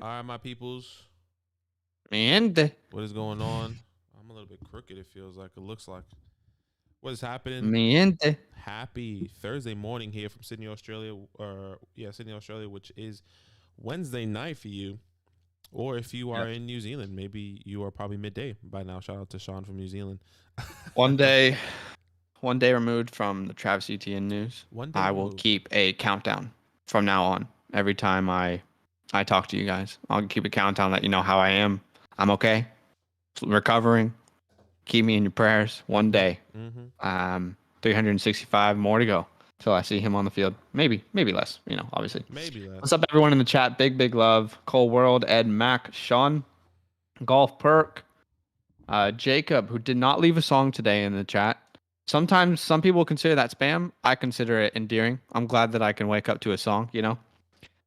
All right, my peoples, Miente. what is going on? I'm a little bit crooked, it feels like. It looks like. What is happening? Miente. Happy Thursday morning here from Sydney, Australia. Sydney, Australia, which is Wednesday night for you. Or if you are Yeah. in New Zealand, maybe you are probably midday by now. Shout out to Sean from New Zealand. One day, one day removed from the Travis Etienne news. One day I will removed. keep a countdown from now on. Every time I talk to you guys, I'll keep a countdown. Let you know how I am. I'm okay. Recovering. Keep me in your prayers. One day. Mm-hmm. 365 more to go till I see him on the field. Maybe less. Obviously. Maybe What's less. up, everyone in the chat? Big love. Cole World, Ed, Mac, Sean, Golf Perk, Jacob, who did not leave a song today in the chat. Sometimes some people consider that spam. I consider it endearing. I'm glad that I can wake up to a song.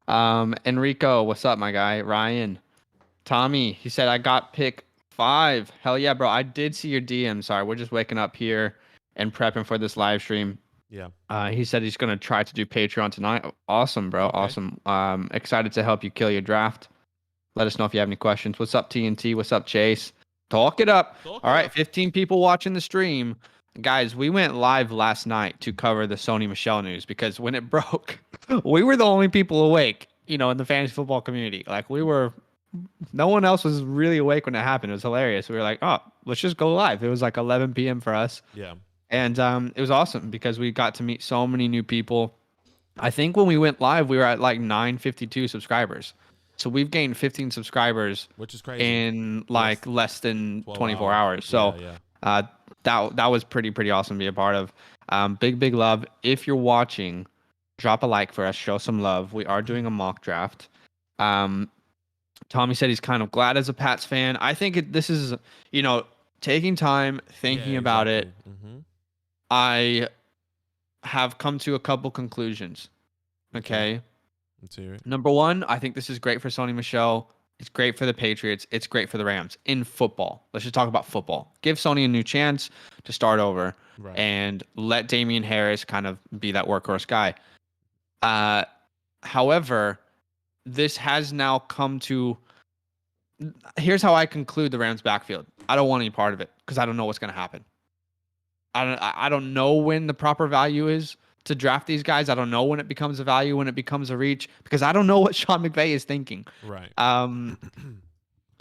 Enrico, what's up, my guy? Ryan, Tommy, he said I got pick 5. Hell yeah, bro. I did see your DM. Sorry, we're just waking up here and prepping for this live stream. Yeah. He said he's gonna try to do Patreon tonight. Awesome, bro. Okay. Awesome. Excited to help you kill your draft. Let us know if you have any questions. What's up, TNT? What's up, Chase? Talk it up. All right, 15 people watching the stream. Guys, we went live last night to cover the Sony Michel news because when it broke, we were the only people awake, in the fantasy football community. Like no one else was really awake when it happened. It was hilarious. We were like, oh, let's just go live. It was like 11 p.m. for us. Yeah. And it was awesome because we got to meet so many new people. I think when we went live, we were at like 952 subscribers. So we've gained 15 subscribers, which is crazy, in like less than 24 hours. hours. So yeah. That was pretty awesome to be a part of. Big love. If you're watching, drop a like for us. Show some love. We are doing a mock draft. Tommy said he's kind of glad as a Pats fan. I think this is, taking time, thinking about it. Mm-hmm. I have come to a couple conclusions. Okay. Let's hear it. Number one, I think this is great for Sony Michel. It's great for the Patriots. It's great for the Rams in football. Let's just talk about football. Give Sony a new chance to start over, right, and let Damian Harris kind of be that workhorse guy. However, this has now come to. Here's how I conclude the Rams backfield. I don't want any part of it because I don't know what's going to happen. I don't know when the proper value is to draft these guys. I don't know when it becomes a value, when it becomes a reach, because I don't know what Sean McVay is thinking. Right.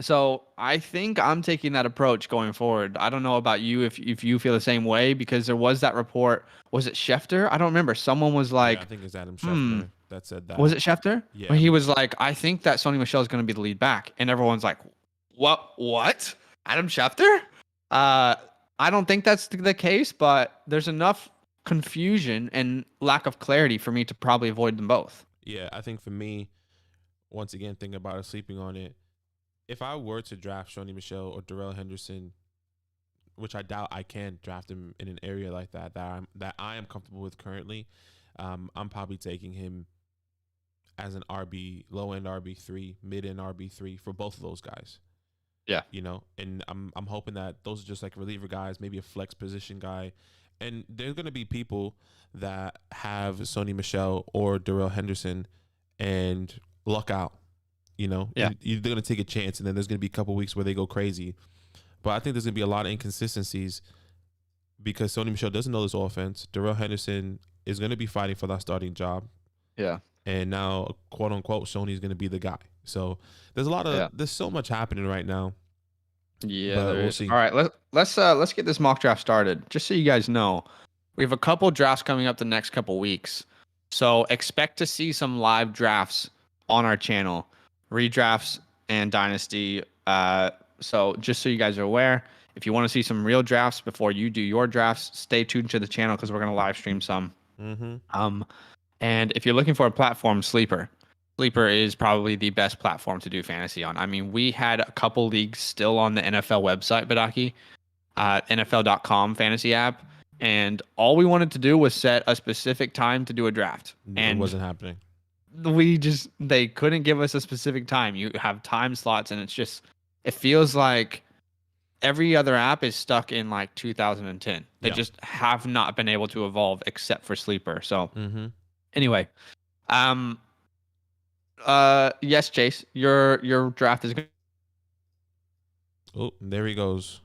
So I think I'm taking that approach going forward. I don't know about you if you feel the same way, because there was that report. Was it Schefter? I don't remember. Someone was like, I think it's Adam Schefter that said that. Was it Schefter? Yeah. When he was like, I think that Sony Michel is going to be the lead back, and everyone's like, What? Adam Schefter? I don't think that's the case, but there's enough confusion and lack of clarity for me to probably avoid them both. Yeah, I think for me, once again, thinking about it, sleeping on it, if I were to draft Sony Michel or Darrell Henderson, which I doubt I can draft him in an area like that I am comfortable with currently, I'm probably taking him as an RB, low end RB3, mid end RB3 for both of those guys. Yeah. And I'm hoping that those are just like reliever guys, maybe a flex position guy. And there's going to be people that have Sony Michel or Darrell Henderson and luck out. Yeah. They're going to take a chance, and then there's going to be a couple weeks where they go crazy. But I think there's going to be a lot of inconsistencies because Sony Michel doesn't know this offense. Darrell Henderson is going to be fighting for that starting job. Yeah. And now, quote unquote, Sony's going to be the guy. So there's there's so much happening right now. Yeah, we'll see. All right, let's get this mock draft started. Just so you guys know, we have a couple drafts coming up the next couple weeks, so expect to see some live drafts on our channel, redrafts and Dynasty. So just so you guys are aware, if you want to see some real drafts before you do your drafts, stay tuned to the channel because we're gonna live stream some. Mm-hmm. And if you're looking for a platform, Sleeper is probably the best platform to do fantasy on. I mean, we had a couple leagues still on the NFL website, Badaki, NFL.com fantasy app, and all we wanted to do was set a specific time to do a draft. And it wasn't happening. They couldn't give us a specific time. You have time slots, and it feels like every other app is stuck in like 2010. They just have not been able to evolve except for Sleeper. So anyway, Yes, Chase. Your draft is going to Oh, there he goes.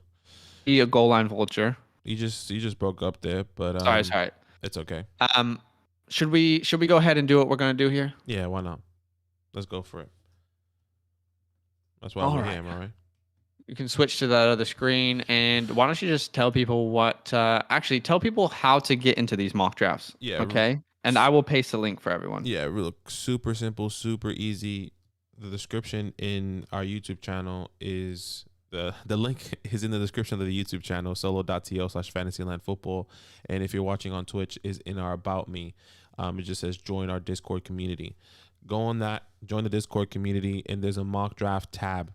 be a goal line vulture. You just broke up there, but Sorry. it's okay. Um, should we go ahead and do what we're gonna do here? Yeah, why not? Let's go for it. That's why All we're right. here, am I right? You can switch to that other screen, and why don't you just tell people what? Actually, tell people how to get into these mock drafts. Yeah, Okay, and I will paste the link for everyone. yeah, real super simple, super easy. The description in our YouTube channel is the link is in the description of the YouTube channel, solo.to/fantasyland football. And if you're watching on Twitch, is in our about me. It just says join our Discord community. Go on that, join the Discord community, and there's a mock draft tab.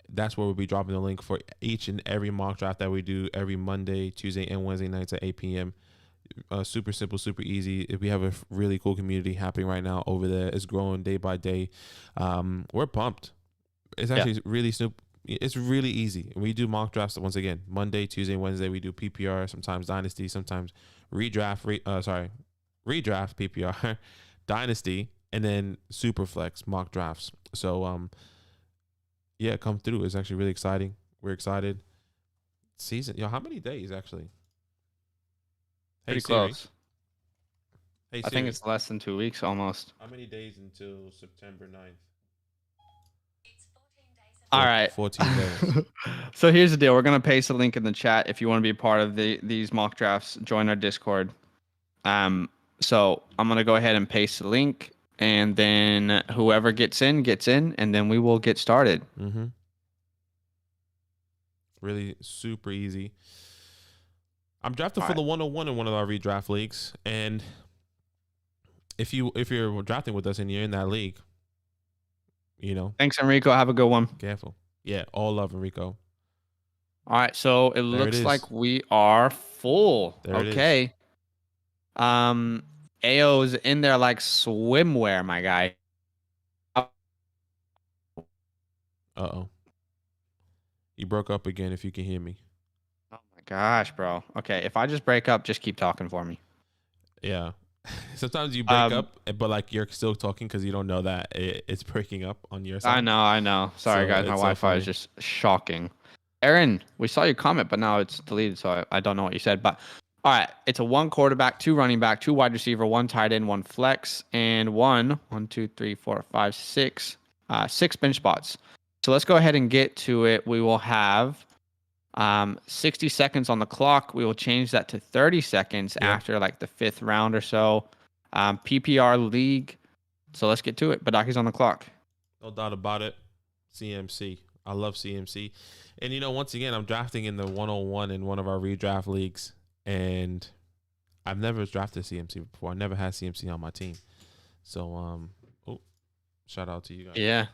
That's where we'll be dropping the link for each and every mock draft that we do every Monday, Tuesday, and Wednesday nights at 8 p.m. Super simple, super easy. We have a really cool community happening right now over there. It's growing day by day. We're pumped. It's actually really simple. It's really easy. We do mock drafts once again Monday, Tuesday, Wednesday. We do PPR, sometimes Dynasty, sometimes redraft. Redraft PPR, Dynasty, and then Superflex mock drafts. So yeah, come through. It's actually really exciting. We're excited. Season, yo, how many days actually? Hey Pretty Siri. close. Hey I Siri. think it's less than 2 weeks almost. How many days until September 9th? All right. 14 days. So here's the deal. We're gonna paste a link in the chat if you want to be a part of these mock drafts. Join our Discord. So I'm gonna go ahead and paste the link, and then whoever gets in, and then we will get started. Mm-hmm. Really super easy. I'm drafted for the 101 in one of our redraft leagues, and if you're drafting with us and you're in that league, you know. Thanks, Enrico. Have a good one. Careful. Yeah, all love, Enrico. All right, so it looks like we are full. Okay. AO's in there like swimwear, my guy. Uh-oh. You broke up again if you can hear me. Oh my gosh, bro. Okay, if I just break up, just keep talking for me. Yeah. Sometimes you break up, but like you're still talking because you don't know that it's breaking up on your side. I know. Sorry, guys. My Wi-Fi is just shocking. Aaron, we saw your comment, but now it's deleted, so I don't know what you said. But all right, it's a 1 quarterback, 2 running back, 2 wide receiver, 1 tight end, 1 flex, and 6 bench spots. So let's go ahead and get to it. We will have 60 seconds on the clock. We will change that to 30 seconds after like the 5th round or so. PPR league. So let's get to it. Badaki's on the clock. No doubt about it. CMC. I love CMC. And, you know, once again, I'm drafting in the 101 in one of our redraft leagues. And I've never drafted CMC before. I never had CMC on my team. So, shout out to you guys. Yeah.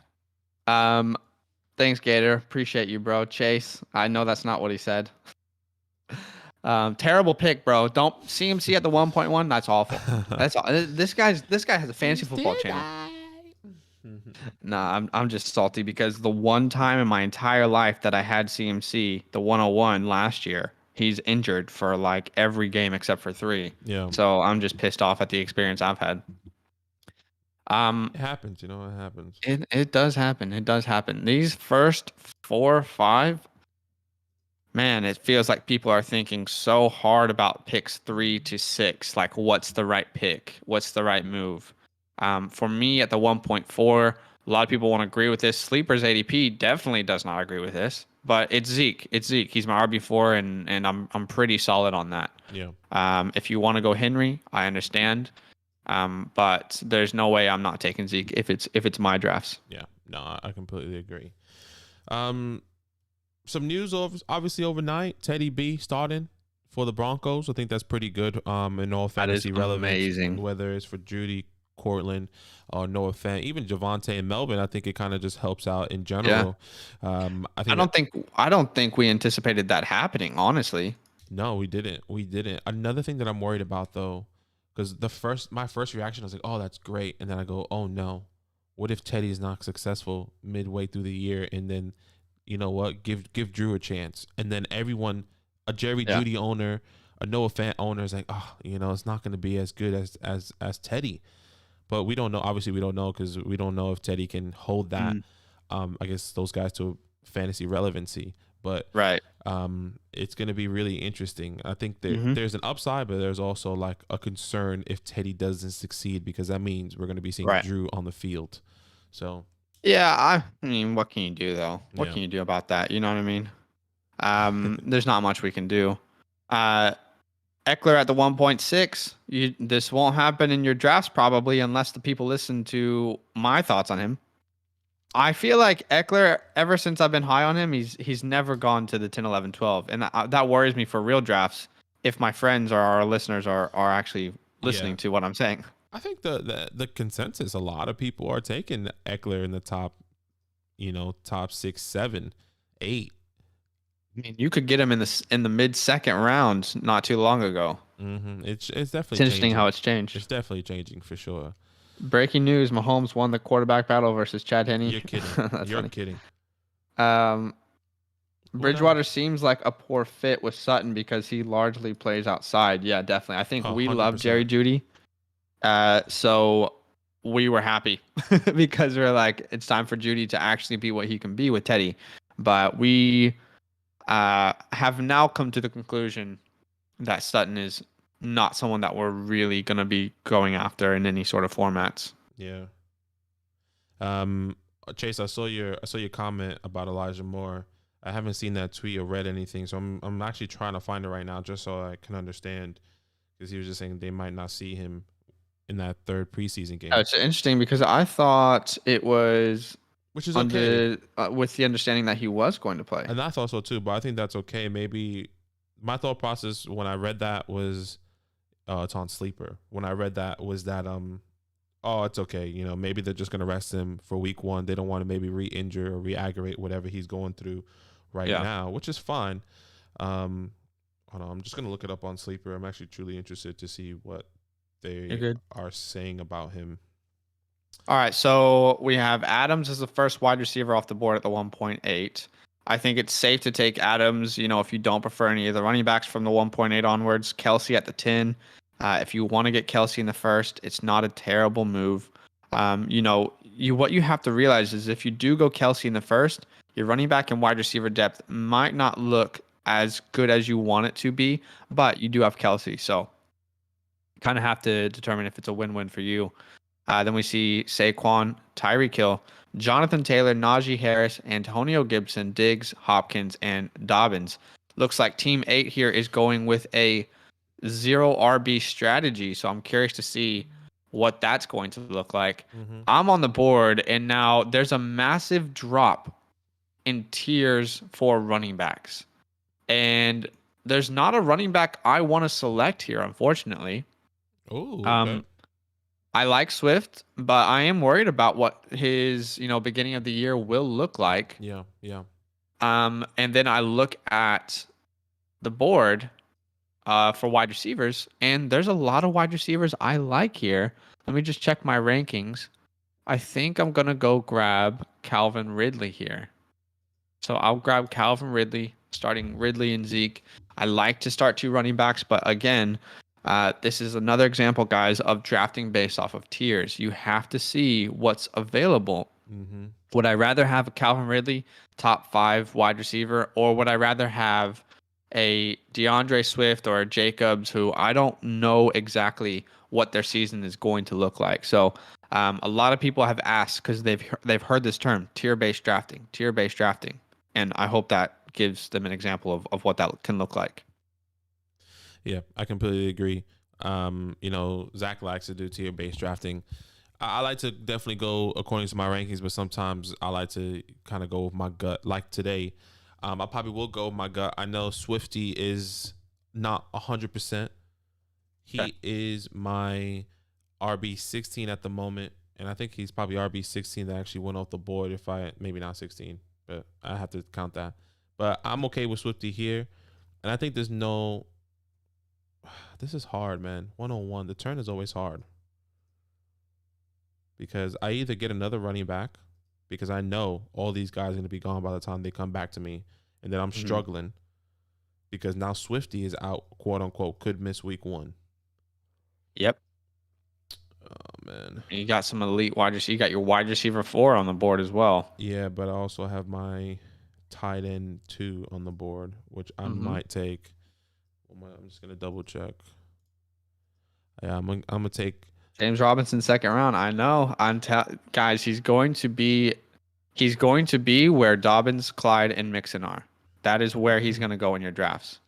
Thanks, Gator. Appreciate you, bro. Chase, I know that's not what he said. Terrible pick, bro. Don't CMC at the 1.1. That's awful. That's all. This guy has a fantasy football channel. Nah, I'm just salty because the one time in my entire life that I had CMC, the 101 last year, he's injured for like every game except for 3. Yeah. So I'm just pissed off at the experience I've had. It happens, you know, it happens. It does happen. It does happen. These first 4 or 5, man, it feels like people are thinking so hard about picks 3 to 6. Like, what's the right pick? What's the right move? For me, at the 1.4, a lot of people won't agree with this. Sleeper's ADP definitely does not agree with this. But it's Zeke. It's Zeke. He's my RB4, and I'm pretty solid on that. Yeah. If you want to go Henry, I understand. But there's no way I'm not taking Zeke if it's my drafts. Yeah, no, I completely agree. Some news obviously overnight. Teddy B starting for the Broncos. I think that's pretty good. In all fantasy relevance, amazing. Whether it's for Judy, Cortland, or Noah Fant, even Javonte and Melvin, I think it kind of just helps out in general. Yeah. I don't think we anticipated that happening. Honestly, no, we didn't. Another thing that I'm worried about though. Because my first reaction, I was like, oh, that's great. And then I go, oh, no. What if Teddy's not successful midway through the year? And then, you know what? Give Drew a chance. And then everyone, a Jerry Jeudy owner, a Noah Fant owner is like, oh, you know, it's not going to be as good as Teddy. but we don't know. Obviously, we don't know because we don't know if Teddy can hold that. Mm, I guess those guys to fantasy relevancy, but right. it's going to be really interesting. I think Hmm. there's an upside, but there's also like a concern if Teddy doesn't succeed because that means we're going to be seeing Right. Drew on the field. So Yeah, I mean, what can you do though? What yeah, can you do about that? You know what I mean? There's not much we can do. Uh, Eckler at the 1.6. This won't happen in your drafts probably unless the people listen to my thoughts on him. I feel like Eckler, ever since I've been high on him, he's never gone to the 10, 11, 12. And that worries me for real drafts if my friends or our listeners are actually yeah. listening to what I'm saying. I think the consensus, a lot of people are taking Eckler in the top, top 6, 7, 8. I mean, you could get him in the mid second round not too long ago. It's It's definitely interesting how changing. it's changed. It's definitely changing for sure. Breaking news: Mahomes won the quarterback battle versus Chad Henne. You're kidding. That's You're funny. kidding. Um, Who that? Bridgewater seems like a poor fit with Sutton because he largely plays outside. Yeah, definitely. I think Oh, we love Jerry 100%. Jeudy. So we were happy because we're like, it's time for Judy to actually be what he can be with Teddy. But we have now come to the conclusion that Sutton is not someone that we're really going to be going after in any sort of formats. Yeah. Um, Chase, I saw your comment about Elijah Moore. I haven't seen that tweet or read anything, so I'm actually trying to find it right now just so I can understand because he was just saying they might not see him in that third preseason game, It's interesting because I thought it was which is okay. under with the understanding that he was going to play. And I thought so too, but I think that's okay. Maybe my thought process when I read that was it's on sleeper. When I read that was that oh, it's okay. Maybe they're just gonna rest him for week 1. They don't want to maybe re-injure or re-aggravate whatever he's going through right Yeah, now, which is fine. Um, Hold on, I'm just gonna look it up on sleeper. I'm actually truly interested to see what you're they good. are saying about him. All right, so we have Adams as the first wide receiver off the board at the 1.8. I think it's safe to take Adams, if you don't prefer any of the running backs from the 1.8 onwards. Kelsey at the 10. If you want to get Kelsey in the first, it's not a terrible move. What you have to realize is if you do go Kelsey in the first, your running back and wide receiver depth might not look as good as you want it to be, but you do have Kelsey, so kind of have to determine if it's a win-win for you. Then we see Saquon, Tyreek Hill, Jonathan Taylor, Najee Harris, Antonio Gibson, Diggs, Hopkins, and Dobbins. Looks like Team 8 here is going with a zero RB strategy. So I'm curious to see what that's going to look like. Mm-hmm. I'm on the board, and now there's a massive drop in tiers for running backs. And there's not a running back I want to select here, unfortunately. Oh, okay. Um, I like Swift, but I am worried about what his, beginning of the year will look like. Yeah, yeah. And then I look at the board for wide receivers, and there's a lot of wide receivers I like here. Let me just check my rankings. I think I'm gonna go grab Calvin Ridley here. So I'll grab Calvin Ridley, starting Ridley and Zeke. I like to start 2 running backs, but again, this is another example, guys, of drafting based off of tiers. You have to see what's available. Mm-hmm. Would I rather have a Calvin Ridley, top 5 wide receiver, or would I rather have a DeAndre Swift or a Jacobs who I don't know exactly what their season is going to look like? So a lot of people have asked because they've heard this term tier based drafting, and I hope that gives them an example of what that can look like. Yeah, I completely agree. Zach likes to do tier based drafting. I like to definitely go according to my rankings, but sometimes I like to kind of go with my gut. Like today, I probably will go with my gut. I know Swifty is not 100%. Okay. He is my RB16 at the moment, and I think he's probably RB16 that actually went off the board. If I maybe not 16, but I have to count that. But I'm okay with Swifty here, and I think there's no. This is hard, man. 101. The turn is always hard because I either get another running back because I know all these guys are going to be gone by the time they come back to me, and then I'm Mhm. struggling because now Swifty is out, quote unquote, could miss week 1. Yep. Oh man. You got some elite wide receiver. You got your wide receiver 4 on the board as well. Yeah, but I also have my tight end 2 on the board, which I Mm-hmm. might take. I'm just gonna double check. Yeah, I'm gonna take. James Robinson, second round. I know. Guys, he's going to be where Dobbins, Clyde, and Mixon are. That is where he's going to go in your drafts.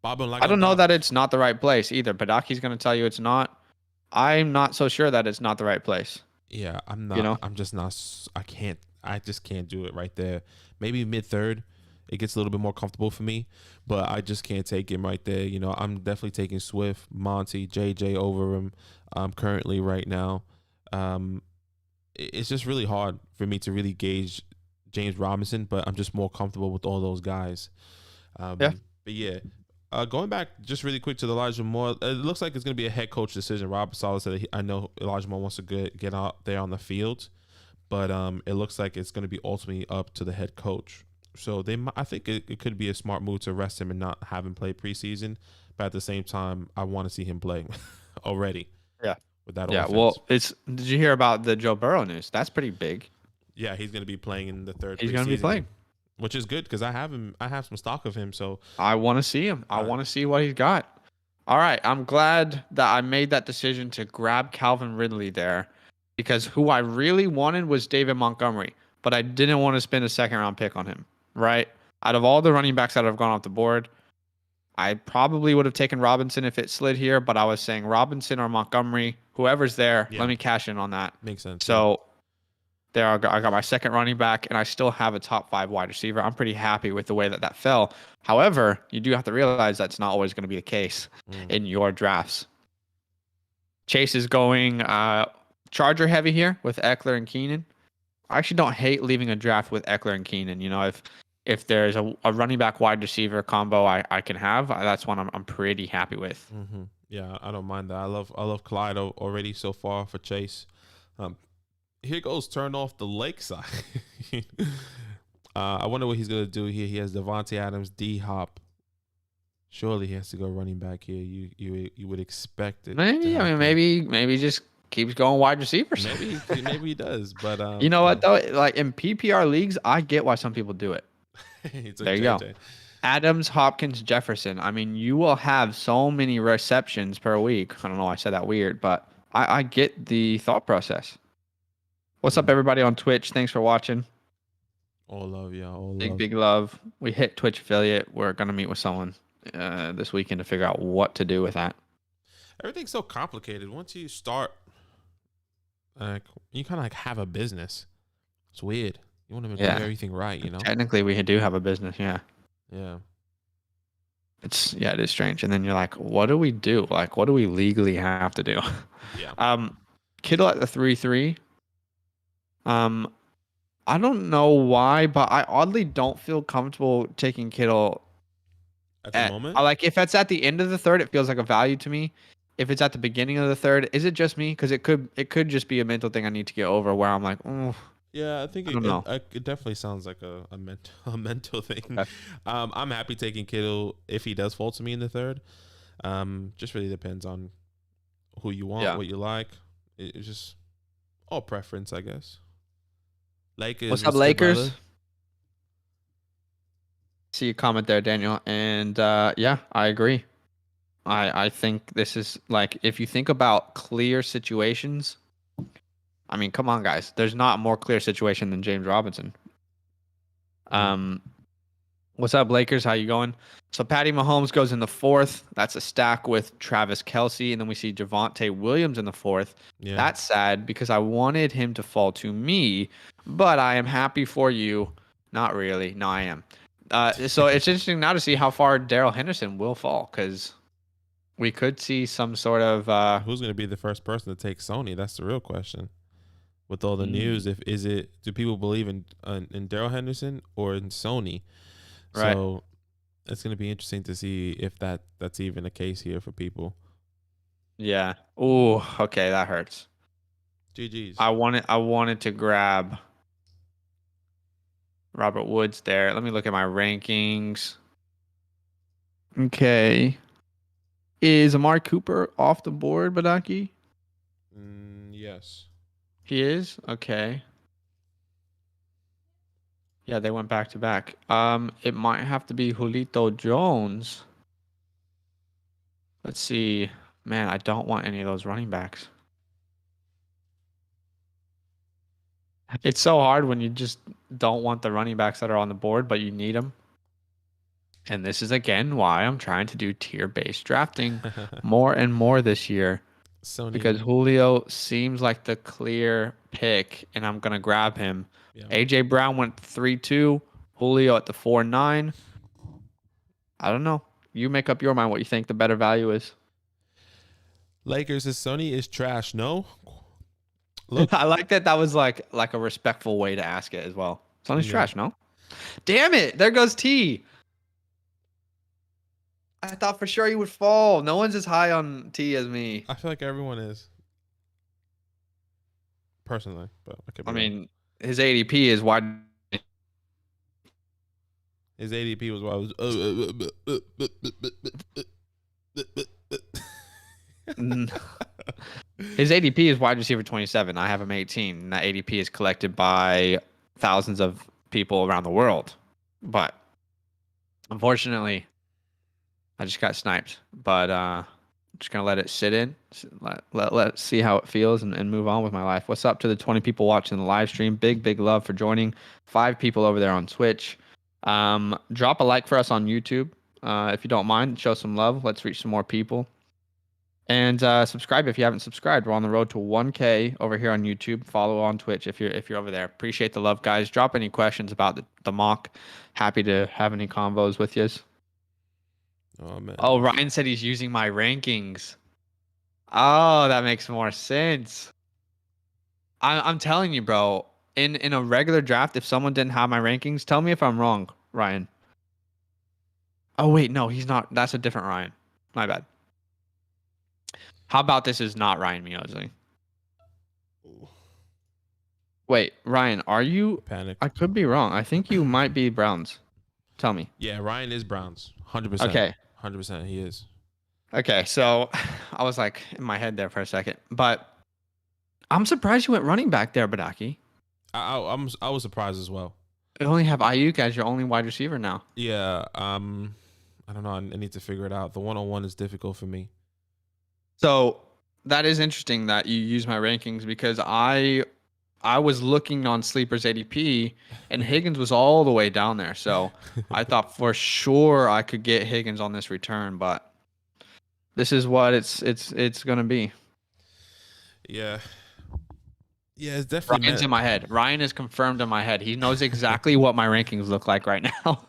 Bobbing like I on don't know that Dobbins. it's not the right place either. Badaki's going to tell you it's not. I'm not so sure that it's not the right place. Yeah, I'm You not. know? I'm just not. I can't. I just can't do it right there. Maybe mid third, it gets a little bit more comfortable for me, but I just can't take him right there. You know, I'm definitely taking Swift, Monty, JJ over him. Currently right now. It's just really hard for me to really gauge James Robinson, but I'm just more comfortable with all those guys. Yeah. But yeah, going back just really quick to the Elijah Moore, it looks like it's going to be a head coach decision. Rob Saleh said I know Elijah Moore wants to get out there on the field, but it looks like it's going to be ultimately up to the head coach. So I think it could be a smart move to rest him and not have him play preseason. But at the same time, I want to see him play already. Yeah. With that Yeah. offense. Well, did you hear about the Joe Burrow news? That's pretty big. Yeah, he's going to be playing in the third He's going to be preseason playing. game, which is good because I have him. I have some stock of him. So I want to see him. I want to see what he's got. All right. I'm glad that I made that decision to grab Calvin Ridley there because who I really wanted was David Montgomery, but I didn't want to spend a second round pick on him, right? Out of all the running backs that have gone off the board, I probably would have taken Robinson if it slid here, but I was saying Robinson or Montgomery, whoever's there, yeah, let me cash in on that. makes sense. So there I got my second running back, and I still have a top 5 wide receiver. I'm pretty happy with the way that fell. However, you do have to realize that's not always going to be the case in your drafts. Chase is going Charger heavy here with Eckler and Keenan. I actually don't hate leaving a draft with Eckler and Keenan. You know, if there's a running back wide receiver combo I can have, that's one I'm pretty happy with. Mm-hmm. Yeah, I don't mind that. I love Clyde already so far for Chase. Here goes turn off the lakeside. I wonder what he's gonna do here. He has Devontae Adams, D Hop. Surely he has to go running back here. You would expect it. Maybe just keeps going wide receivers. Maybe he does. But you know what though? Like in PPR leagues, I get why some people do it. There you go. Adams, Hopkins, Jefferson. I mean, you will have so many receptions per week. I don't know why I said that weird, but I get the thought process. What's up, everybody on Twitch? Thanks for watching. All love, y'all. All big love. We hit Twitch affiliate. We're gonna meet with someone this weekend to figure out what to do with that. Everything's so complicated. Once you start, you kind of like have a business. It's weird. You want to do everything right, you know. Technically, we do have a business. Yeah. Yeah. It is strange. And then you're like, what do we do? Like, what do we legally have to do? Yeah. Kittle at the 3-3. I don't know why, but I oddly don't feel comfortable taking Kittle at the moment. Like if it's at the end of the third, it feels like a value to me. If it's at the beginning of the third, is it just me? Because it could just be a mental thing I need to get over where I'm like, oh. Yeah, I think it definitely sounds like a mental thing. Okay. I'm happy taking Kittle if he does fall to me in the third. Just really depends on who you want, what you like. It's just all preference, I guess. Lakers. What's up, Lakers? See a comment there, Daniel, and yeah, I agree. I think this is like if you think about clear situations. I mean, come on, guys. There's not a more clear situation than James Robinson. What's up, Lakers? How you going? So Patty Mahomes goes in the 4th. That's a stack with Travis Kelce, and then we see Javonte Williams in the 4th. Yeah. That's sad because I wanted him to fall to me, but I am happy for you. Not really. No, I am. So it's interesting now to see how far Darrell Henderson will fall because we could see some sort of. Who's going to be the first person to take Sony? That's the real question. With all the news, do people believe in Darrell Henderson or in Sony? Right. So it's going to be interesting to see if that's even a case here for people. Yeah. Oh, okay, that hurts. GG's. I wanted to grab Robert Woods there. Let me look at my rankings. Okay. Is Amari Cooper off the board, Badaki? Yes. He is? Okay. Yeah, they went back to back. It might have to be Julito Jones. Let's see. Man, I don't want any of those running backs. It's so hard when you just don't want the running backs that are on the board, but you need them. And this is again why I'm trying to do tier-based drafting more and more this year. Because Sony. Julio seems like the clear pick, and I'm gonna grab him. Yeah. AJ Brown went 3-2. Julio at the 4-9. I don't know. You make up your mind what you think the better value is. Lakers is Sony is trash. No. Look. I like that. That was like a respectful way to ask it as well. Sonny's Yeah. trash, no? Damn it! There goes T. I thought for sure he would fall. No one's as high on T as me. I feel like everyone is. Personally, but I could be I wrong. mean, his ADP is wide. His ADP was what I was. His ADP is wide receiver 27. I have him 18. And that ADP is collected by thousands of people around the world. But unfortunately, I just got sniped. But I'm just gonna let it sit in. Let's see how it feels and move on with my life. What's up to the 20 people watching the live stream? Big love for joining. 5 people over there on Twitch. Drop a like for us on YouTube if you don't mind. Show some love. Let's reach some more people. And subscribe if you haven't subscribed. We're on the road to 1K over here on YouTube. Follow on Twitch if you're over there. Appreciate the love, guys. Drop any questions about the mock. Happy to have any convos with you. Oh man. Oh, Ryan said he's using my rankings. Oh, that makes more sense. I'm telling you, bro. In a regular draft, if someone didn't have my rankings, tell me if I'm wrong, Ryan. Oh wait, no, he's not. That's a different Ryan. My bad. How about this is not Ryan Miozzi? Wait, Ryan, are you? Panic. I could be wrong. I think you might be Browns. Tell me. Yeah, Ryan is Browns. 100%. Okay. 100% he is. Okay, so I was like in my head there for a second, but I'm surprised you went running back there, Badaki. I was surprised as well. You only have Ayuk as your only wide receiver now. Yeah. I don't know. I need to figure it out. The 101 is difficult for me. So that is interesting that you use my rankings because I was looking on Sleeper's ADP and Higgins was all the way down there. So I thought for sure I could get Higgins on this return, but this is what it's gonna be. Yeah. Yeah, it's definitely. Ryan's in my head. Ryan is confirmed in my head. He knows exactly what my rankings look like right now.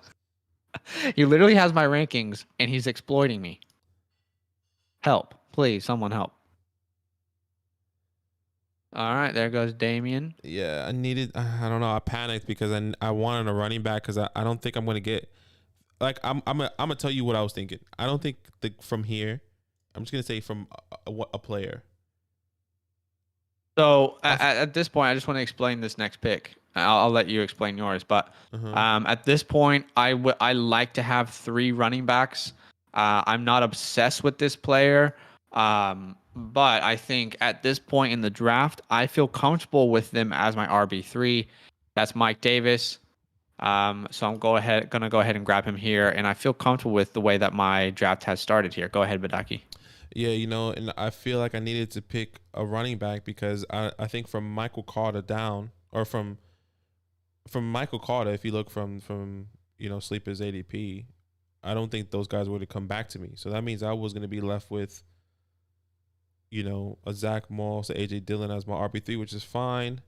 He literally has my rankings and he's exploiting me. Help. Please, someone help. All right, there goes Damien. Yeah, I don't know. I panicked because I wanted a running back because I don't think I'm going to get. Like, I'm gonna tell you what I was thinking. I don't think from here, I'm just going to say from a player. So at this point, I just want to explain this next pick. I'll let you explain yours, but at this point, I like to have 3 running backs. I'm not obsessed with this player, but I think at this point in the draft, I feel comfortable with them as my RB3. That's Mike Davis. So I'm gonna go ahead and grab him here, and I feel comfortable with the way that my draft has started here. Go ahead, Badaki. Yeah, and I feel like I needed to pick a running back because I think from Michael Carter down, or from Michael Carter, if you look from Sleeper's ADP, I don't think those guys would have come back to me. So that means I was going to be left with, a Zach Moss, a AJ Dillon as my RB3, which is fine.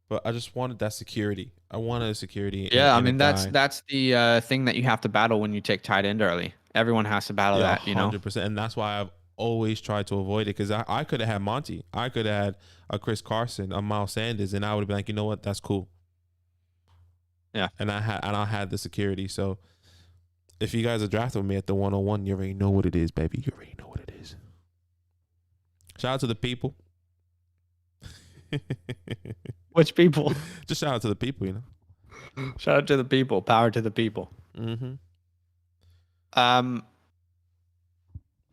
But I just wanted that security. I wanted a security. Yeah, I mean that's the thing that you have to battle when you take tight end early. Everyone has to battle that, 100%. And that's why I've always tried to avoid it because I could have had Monty. I could have had a Chris Carson, a Miles Sanders, and I would have been like, you know what, that's cool. Yeah. And I had the security. So if you guys are drafting with me at the 101, you already know what it is, baby. You already know what it is. Shout out to the people. Which people? Just shout out to the people, Shout out to the people. Power to the people. Mm-hmm.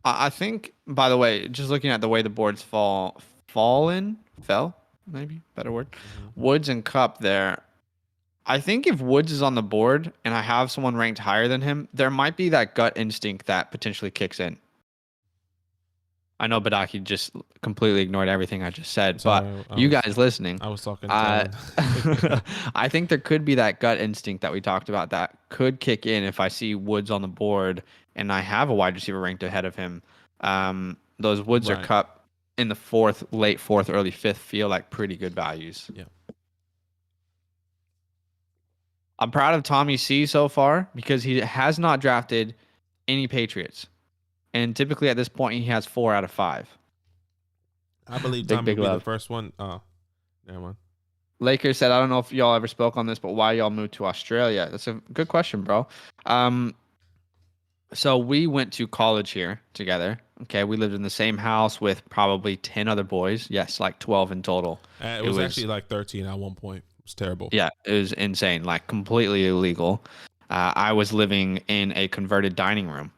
I think, by the way, just looking at the way the boards fall fell, maybe better word. Woods and Cup there. I think if Woods is on the board and I have someone ranked higher than him, there might be that gut instinct that potentially kicks in. I know Badaki just completely ignored everything I just said, Sorry, but you guys listening, I was talking I to I think there could be that gut instinct that we talked about that could kick in if I see Woods on the board and I have a wide receiver ranked ahead of him. Those Woods or Right. Cup in the late fourth, early fifth feel like pretty good values. Yeah. I'm proud of Tommy C so far because he has not drafted any Patriots. And typically at this point, he has 4 out of 5. I believe Big, Tommy big will be the love. first one. Oh, never mind. Lakers said, I don't know if y'all ever spoke on this, but why y'all moved to Australia? That's a good question, bro. So we went to college here together. Okay, we lived in the same house with probably 10 other boys. Yes, like 12 in total. It was actually like 13 at one point. It was terrible. Yeah, it was insane, like completely illegal. I was living in a converted dining room.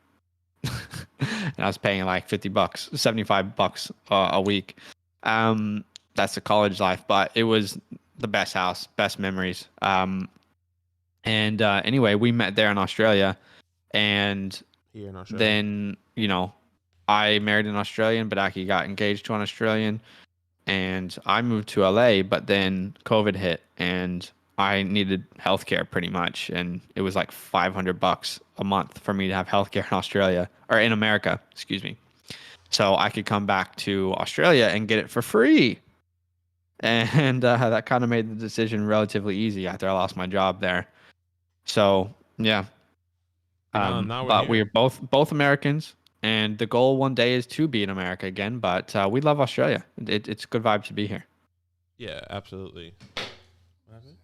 And I was paying like $50, $75 a week. That's the college life, but it was the best house, best memories. Anyway, we met there in Australia, and Here in Australia. then I married an Australian, but Aki got engaged to an Australian, and I moved to LA. But then COVID hit, and I needed healthcare pretty much, and it was like $500 a month for me to have healthcare in Australia or in America, excuse me. So I could come back to Australia and get it for free, and that kind of made the decision relatively easy after I lost my job there. So yeah, Now we're but here. we are both Americans, and the goal one day is to be in America again. But we love Australia. It's a good vibe to be here. Yeah, absolutely. What happened?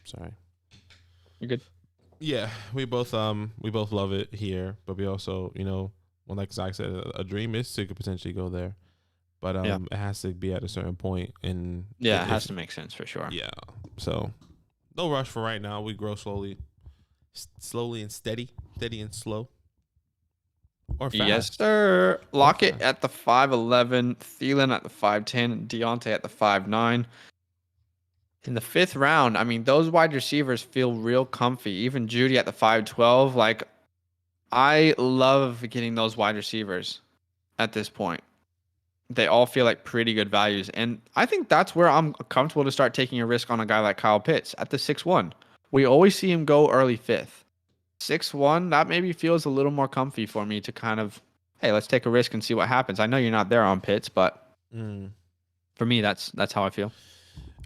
Sorry. You're good. Yeah, we both love it here, but we also, well, like Zach said, a dream is to potentially go there, but Yeah. it has to be at a certain point, and Yeah, it has to make sense for sure. Yeah, so no rush for right now. We grow slowly and steady and slow. Or fast. Yes, sir. Lockett at the 5'11", Thielen at the 5'10", Deontay at the 5'9". In the 5th round, I mean, those wide receivers feel real comfy. Even Judy at the 5'12". Like, I love getting those wide receivers at this point. They all feel like pretty good values. And I think that's where I'm comfortable to start taking a risk on a guy like Kyle Pitts at the 6'1". We always see him go early 5th. 6'1", that maybe feels a little more comfy for me to kind of, hey, let's take a risk and see what happens. I know you're not there on Pitts, but for me, that's how I feel.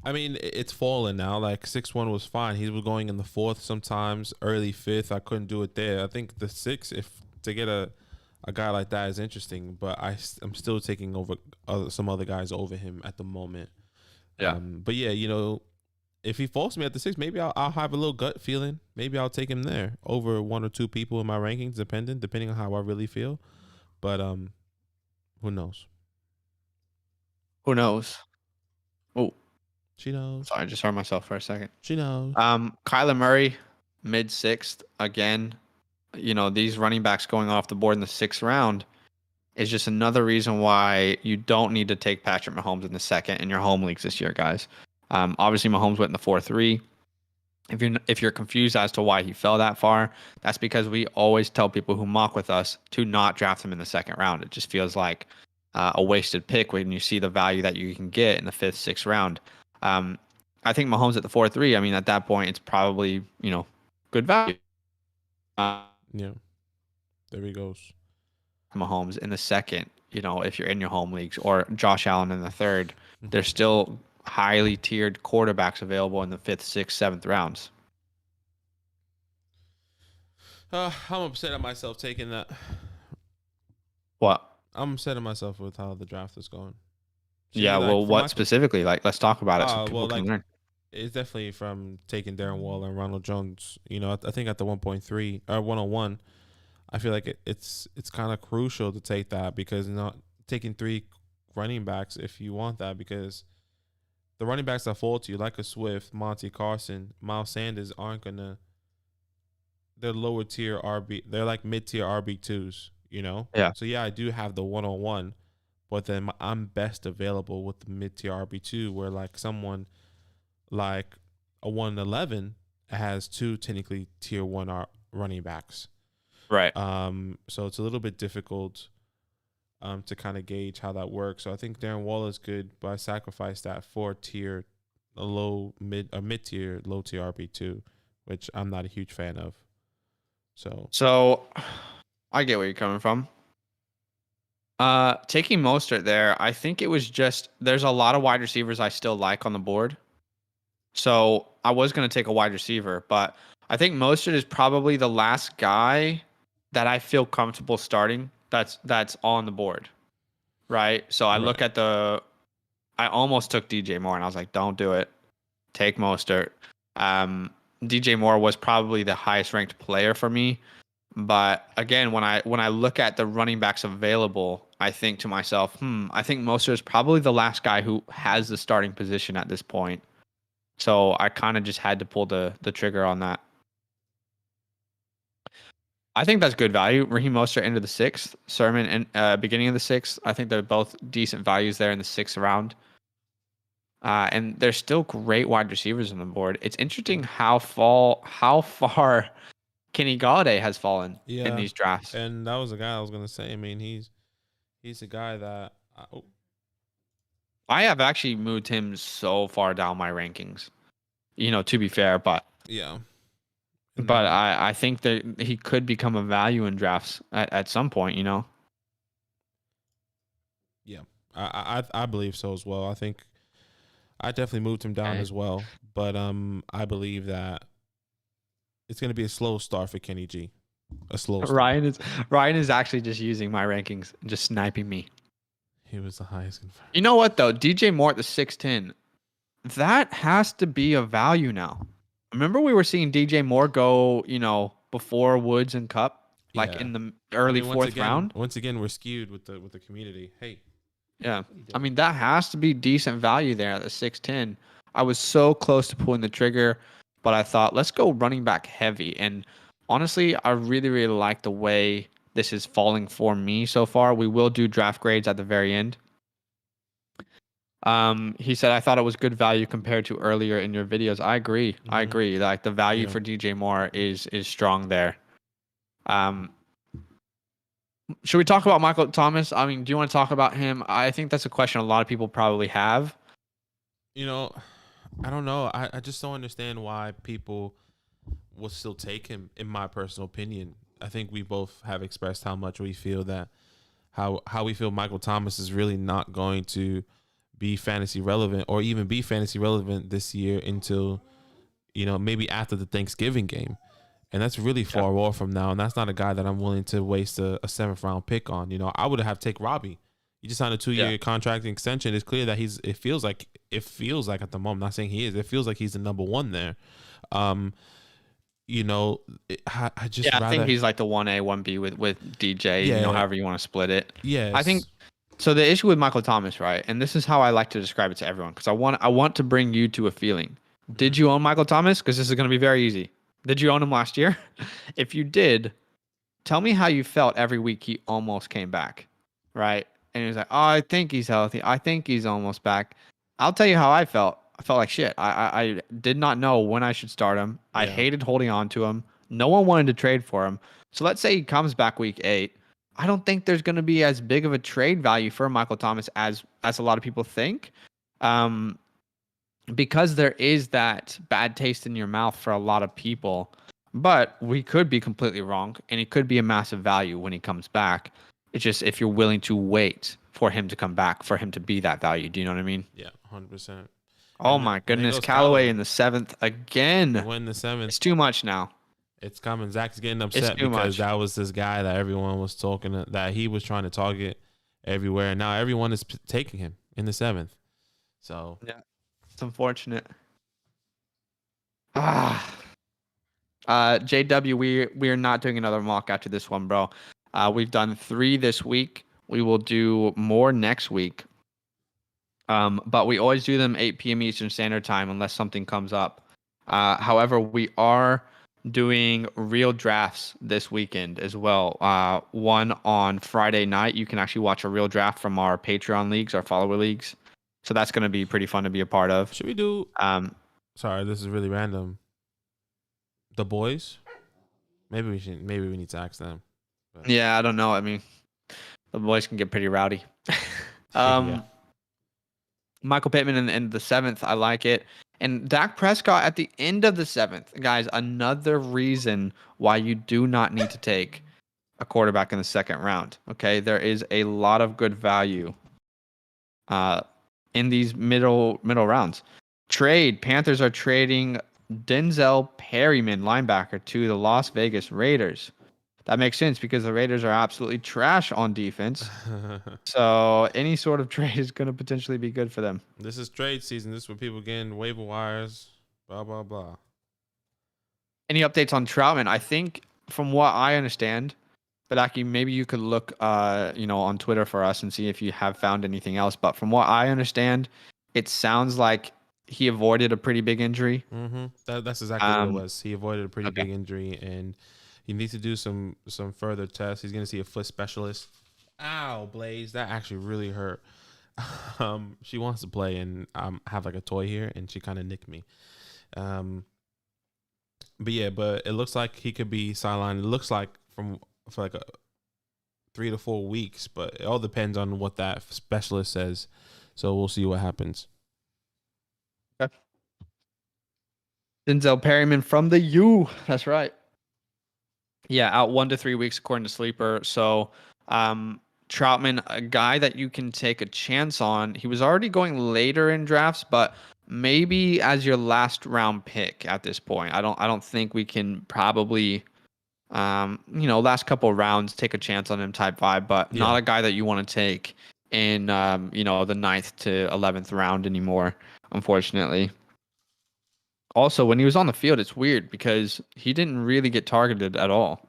I mean, it's fallen now. Like 6'1" was fine. He was going in the 4th sometimes, early 5th. I couldn't do it there. I think the 6th, if to get a guy like that is interesting, but I'm still taking over some other guys over him at the moment. Yeah. But yeah, if he falls to me at the 6th, maybe I'll have a little gut feeling. Maybe I'll take him there over 1 or 2 people in my rankings, depending on how I really feel. But who knows? Who knows? Oh, she knows. Sorry, I just heard myself for a second. She knows. Kyler Murray, mid 6th again. These running backs going off the board in the 6th round is just another reason why you don't need to take Patrick Mahomes in the 2nd in your home leagues this year, guys. Obviously, Mahomes went in the 4-3. If you're confused as to why he fell that far, that's because we always tell people who mock with us to not draft him in the 2nd round. It just feels like a wasted pick when you see the value that you can get in the 5th, 6th round. I think Mahomes at the 4-3. I mean, at that point, it's probably good value. Yeah, there he goes. Mahomes in the 2nd. If you're in your home leagues, or Josh Allen in the 3rd, there's still highly tiered quarterbacks available in the 5th, 6th, 7th rounds. I'm upset at myself taking that. What? I'm upset at myself with how the draft is going. Yeah, well, what specifically? Like, let's talk about it so people can learn. It's definitely from taking Darren Waller and Ronald Jones. I think at the 1.3 or 101, I feel like it's kind of crucial to take that, because not taking 3 running backs if you want that, because the running backs that fall to you, like a Swift, Monty Carson, Miles Sanders, aren't gonna. They're lower tier RB. They're like mid tier RB2s. you know? Yeah. So yeah, I do have the 101, but then I'm best available with the mid tier RB2, where like someone like a 111 has two technically tier one running backs. Right. So it's a little bit difficult to kind of gauge how that works. So I think Darren Waller is good, but I sacrificed that for mid tier, low tier RB2, which I'm not a huge fan of. So I get where you're coming from. Taking Mostert there, I think it was just there's a lot of wide receivers I still like on the board. So I was going to take a wide receiver, but I think Mostert is probably the last guy that I feel comfortable starting that's on the board. Right? So I look Right. at I almost took DJ Moore and I was like, don't do it. Take Mostert. DJ Moore was probably the highest ranked player for me. But again, when I look at the running backs available, I think to myself, I think Mostert is probably the last guy who has the starting position at this point. So I kind of just had to pull the trigger on that. I think that's good value. Raheem Mostert into the sixth, Sermon and beginning of the sixth. I think they're both decent values there in the sixth round. And there's still great wide receivers on the board. It's interesting how far Kenny Galladay has fallen in Yeah, these drafts. and that was the guy I was gonna say. I mean, he's a guy that I have actually moved him so far down my rankings. To be fair, but yeah, I think that he could become a value in drafts at some point. yeah, I believe so as well. I think I definitely moved him down Okay. as well, but I believe that it's gonna be a slow start for Kenny G. A slow start. Ryan is actually just using my rankings, and just sniping me. He was the highest confirmed. You know what though? DJ Moore at the 6'10", that has to be a value now. Remember we were seeing DJ Moore go, before Woods and Cup, like Yeah. in the early fourth round. Once again, we're skewed with the community. Hey, Yeah. I mean, that has to be decent value there at the 6'10". I was so close to pulling the trigger, but I thought, let's go running back heavy. And honestly, I really, really like the way this is falling for me so far. We will do draft grades at the very end. He said, I thought it was good value compared to earlier in your videos. I agree. Mm-hmm. I agree. Like the value for DJ Moore is strong there. Should we talk about Michael Thomas? I mean, do you want to talk about him? I think that's a question a lot of people probably have. I don't know. I just don't understand why people will still take him, in my personal opinion. I think we both have expressed how much we feel that how we feel Michael Thomas is really not going to be fantasy relevant or even be fantasy relevant this year until maybe after the Thanksgiving game. And that's really far off from now. And that's not a guy that I'm willing to waste a 7th round pick on. I would have take Robbie. He just signed a 2-year contract extension. It's clear that it feels like at the moment, I'm not saying he is, it feels like he's the number one there. I think he's like the 1A, 1B with DJ, however you want to split it. Yeah. I think so. The issue with Michael Thomas, right? And this is how I like to describe it to everyone, because I want to bring you to a feeling. Did you own Michael Thomas? Because this is going to be very easy. Did you own him last year? If you did, tell me how you felt every week he almost came back, right? And he was like, oh, I think he's healthy. I think he's almost back. I'll tell you how I felt. I felt like shit. I did not know when I should start him. I hated holding on to him. No one wanted to trade for him. So let's say he comes back week 8. I don't think there's going to be as big of a trade value for Michael Thomas as a lot of people think. Because there is that bad taste in your mouth for a lot of people. But we could be completely wrong, and it could be a massive value when he comes back. It's just if you're willing to wait for him to come back, for him to be that value. Do you know what I mean? Yeah, 100%. Oh my goodness, Callaway in the 7th again. Win the 7th. It's too much now. It's coming. Zach's getting upset because that was this guy that everyone was talking that he was trying to target everywhere, and now everyone is taking him in the 7th. So yeah, it's unfortunate. JW, we are not doing another mock after this one, bro. We've done 3 this week. We will do more next week. But we always do them 8 p.m. Eastern Standard Time unless something comes up. However, we are doing real drafts this weekend as well. One on Friday night. You can actually watch a real draft from our Patreon leagues, our follower leagues. So that's going to be pretty fun to be a part of. Should we do? Sorry, this is really random. The boys. Maybe we should. Maybe we need to ask them. But. Yeah, I don't know. I mean, the boys can get pretty rowdy. Yeah. Michael Pittman in the 7th. I like it. And Dak Prescott at the end of the 7th. Guys, another reason why you do not need to take a quarterback in the 2nd round. Okay, there is a lot of good value in these middle rounds. Panthers are trading Denzel Perryman, linebacker, to the Las Vegas Raiders. That makes sense because the Raiders are absolutely trash on defense. So any sort of trade is going to potentially be good for them. This is trade season. This is where people getting waiver wires, blah, blah, blah. Any updates on Troutman? I think from what I understand, but Aki, maybe you could look on Twitter for us and see if you have found anything else. But from what I understand, it sounds like he avoided a pretty big injury. Mm-hmm. That's exactly what it was. He avoided a pretty big injury, and he needs to do some further tests. He's going to see a foot specialist. Ow, Blaze. That actually really hurt. She wants to play and have like a toy here, and she kind of nicked me. But it looks like he could be sidelined. It looks like for like 3 to 4 weeks, but it all depends on what that specialist says. So we'll see what happens. Okay. Denzel Perryman from the U. That's right. Yeah, out 1 to 3 weeks according to Sleeper. So, Troutman, a guy that you can take a chance on. He was already going later in drafts, but maybe as your last round pick at this point. I don't think we can probably, last couple of rounds take a chance on him type vibe, but not a guy that you want to take in, the 9th to 11th round anymore, unfortunately. Also, when he was on the field, it's weird because he didn't really get targeted at all.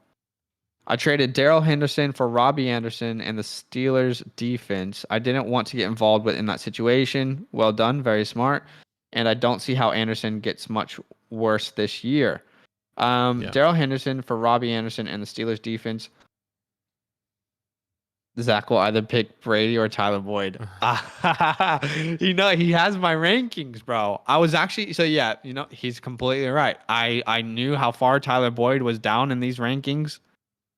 I traded Darrell Henderson for Robbie Anderson and the Steelers defense. I didn't want to get involved in that situation. Well done. Very smart. And I don't see how Anderson gets much worse this year. Darrell Henderson for Robbie Anderson and the Steelers defense. Zach will either pick Brady or Tyler Boyd. He has my rankings, bro. I was actually, he's completely right. I knew how far Tyler Boyd was down in these rankings.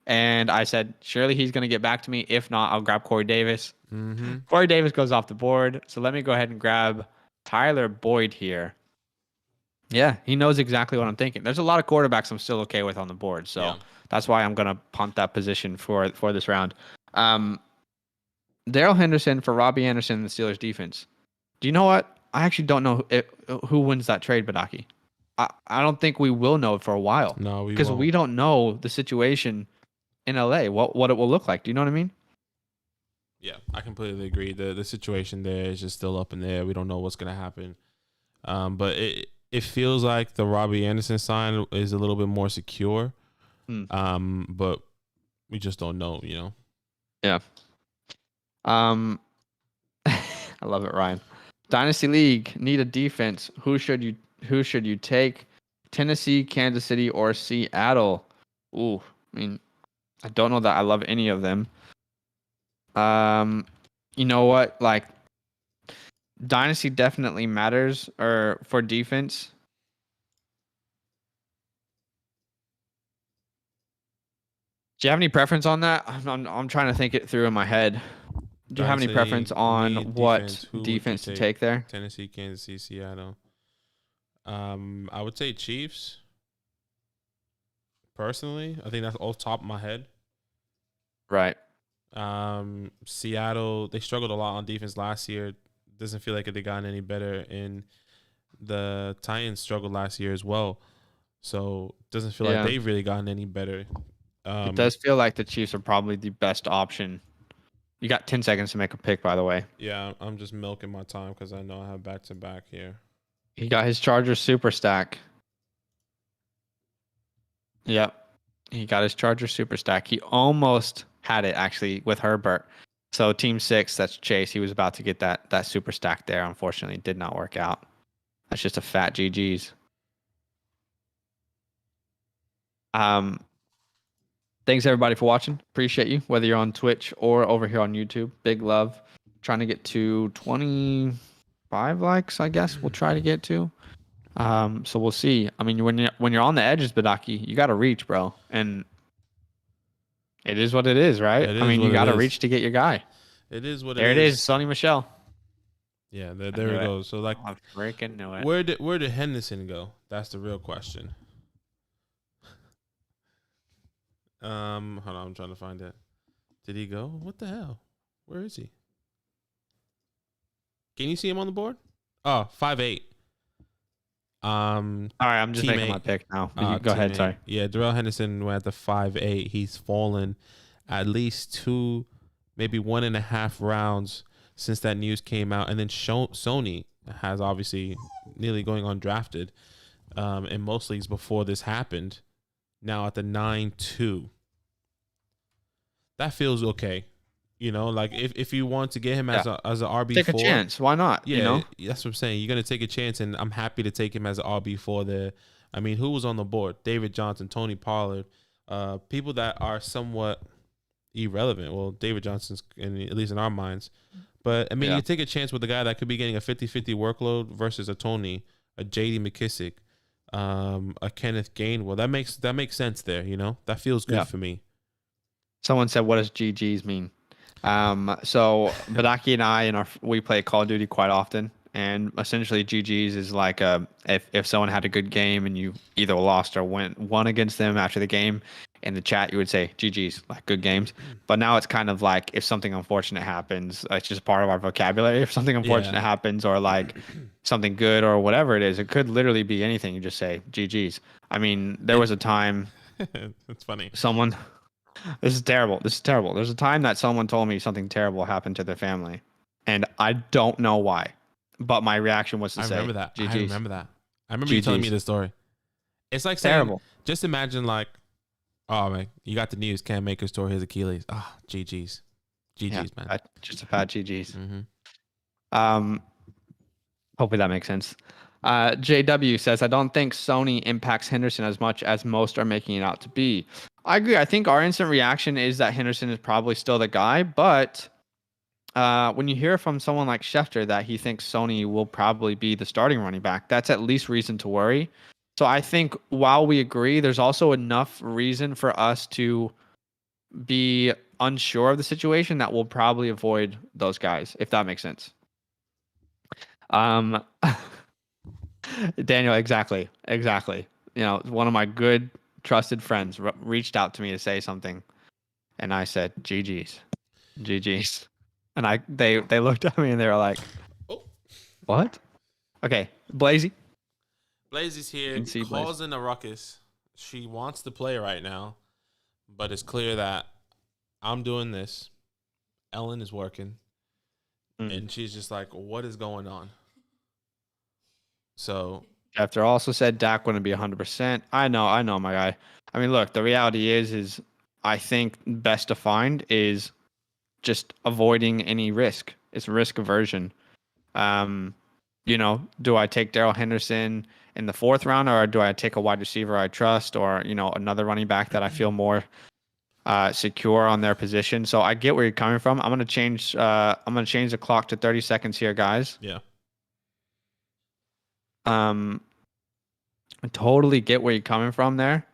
And I said, surely he's going to get back to me. If not, I'll grab Corey Davis. Mm-hmm. Corey Davis goes off the board. So let me go ahead and grab Tyler Boyd here. Yeah, he knows exactly what I'm thinking. There's a lot of quarterbacks I'm still okay with on the board. So that's why I'm going to punt that position for this round. Darrell Henderson for Robbie Anderson in the Steelers defense. Do you know what? I actually don't know who wins that trade, Badaki. I don't think we will know for a while. No, because we don't know the situation in LA, what it will look like. Do you know what I mean? Yeah, I completely agree. The situation there is just still up in the air. We don't know what's going to happen. But it feels like the Robbie Anderson sign is a little bit more secure. But we just don't know, Yeah. I love it, Ryan. Dynasty League, need a defense. Who should you take? Tennessee, Kansas City, or Seattle? Ooh, I mean, I don't know that I love any of them. You know what? Like, Dynasty definitely matters or for defense. Do you have any preference on that? I'm trying to think it through in my head. Do you have any preference on what defense to take there? Tennessee, Kansas City, Seattle. I would say Chiefs. Personally, I think that's off the top of my head. Right. Seattle, they struggled a lot on defense last year. Doesn't feel like they gotten any better. And the Titans struggled last year as well. So doesn't feel like they've really gotten any better. It does feel like the Chiefs are probably the best option. You got 10 seconds to make a pick, by the way. Yeah, I'm just milking my time because I know I have back-to-back here. He got his Chargers super stack. Yep. He got his Chargers super stack. He almost had it, actually, with Herbert. So team 6, that's Chase. He was about to get that super stack there. Unfortunately, it did not work out. That's just a fat GG's. Thanks everybody for watching. Appreciate you, whether you're on Twitch or over here on YouTube. Big love. Trying to get to 25 likes, I guess we'll try to get to. So we'll see. I mean, when you're on the edges, Badaki, you got to reach, bro, and it is what it is, right? It I is mean, what you it got to is. reach to get your guy. It is what There it it is. is, Sonny Michelle. Yeah, there it goes. So like, I freaking knew it. where did Henderson go? That's the real question. Hold on, I'm trying to find it. Did he go? What the hell? Where is he? Can you see him on the board? Oh, 5'8". All right, I'm just making my pick now. Go ahead, sorry. Yeah, Darrell Henderson went at the 5'8". He's fallen at least 2, maybe 1.5 rounds since that news came out. And then Sony has obviously nearly going undrafted in most leagues before this happened. Now at the 9-2. That feels okay. You know, like if you want to get him as a RB4, take a chance. Why not? Yeah, you know? That's what I'm saying. You're gonna take a chance, and I'm happy to take him as an RB4 there. I mean, who was on the board? David Johnson, Tony Pollard, people that are somewhat irrelevant. Well, David Johnson's at least in our minds, but I mean, you take a chance with a guy that could be getting a 50-50 workload versus a Tony, a JD McKissick, a Kenneth Gainwell. That makes sense there. You know, that feels good for me. Someone said, "What does GGs mean?" So Badaki and I we play Call of Duty quite often, and essentially GGs is like if someone had a good game and you either lost or won against them after the game, in the chat you would say GGs, like good games. But now it's kind of like if something unfortunate happens, it's just part of our vocabulary. If something unfortunate happens, or like something good or whatever it is, it could literally be anything. You just say GGs. I mean, there was a time. That's funny. This is terrible. There's a time that someone told me something terrible happened to their family, and I don't know why, but my reaction was to say, remember that. GGs. I remember that. I remember you telling me the story. It's like saying, terrible. Just imagine like, oh man, you got the news. Cam Akers tore his Achilles. Ah, GGs, man. Just a bad GGs. Mm-hmm. Hopefully that makes sense. JW says, I don't think Sony impacts Henderson as much as most are making it out to be. I agree. I think our instant reaction is that Henderson is probably still the guy, but when you hear from someone like Schefter that he thinks Sony will probably be the starting running back, that's at least reason to worry. So I think while we agree, there's also enough reason for us to be unsure of the situation that we'll probably avoid those guys, if that makes sense. Daniel, exactly. You know, one of my good trusted friends reached out to me to say something, and I said GGs, and they looked at me and they were like, "Oh, what?" Okay, Blazy. Blazy's here, causing a ruckus. She wants to play right now, but it's clear that I'm doing this. Ellen is working, and she's just like, "What is going on?" So Schefter also said Dak wouldn't be 100%. I know, my guy. I mean, look, the reality is I think best defined is just avoiding any risk. It's risk aversion. You know, do I take Darrell Henderson in the 4th round, or do I take a wide receiver I trust, or you know, another running back that I feel more secure on their position? So I get where you're coming from. I'm gonna change the clock to 30 seconds here, guys. Yeah. I totally get where you're coming from there.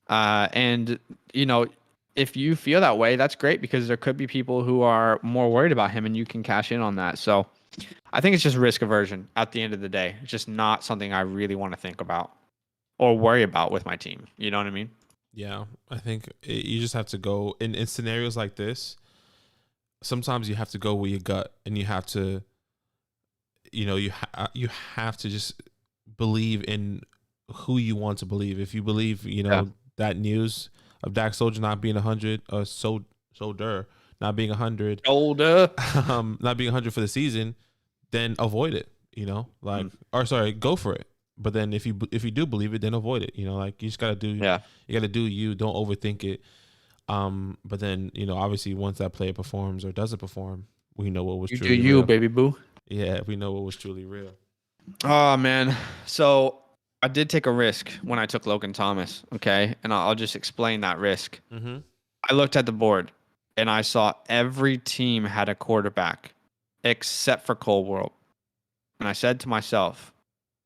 And, you know, if you feel that way, that's great, because there could be people who are more worried about him and you can cash in on that. So I think it's just risk aversion at the end of the day. It's just not something I really want to think about or worry about with my team. You know what I mean? Yeah, I think you just have to go in scenarios like this. Sometimes you have to go with your gut, and you have to, you know, you have to just believe in who you want to believe. If you believe, you know, that news of Dak Soldier not being 100, or Solder not being 100, not being 100 for the season, then avoid it. You know, like, or sorry, go for it. But then if you do believe it, then avoid it. You know, like, you just gotta do. Yeah. You gotta do you. Don't overthink it. But then, you know, obviously once that player performs or doesn't perform, we know what was truly real. Baby boo. Yeah, we know what was truly real. Oh man, so I did take a risk when I took Logan Thomas. Okay, and I'll just explain that risk. Mm-hmm. I looked at the board and I saw every team had a quarterback except for Cole World. And I said to myself,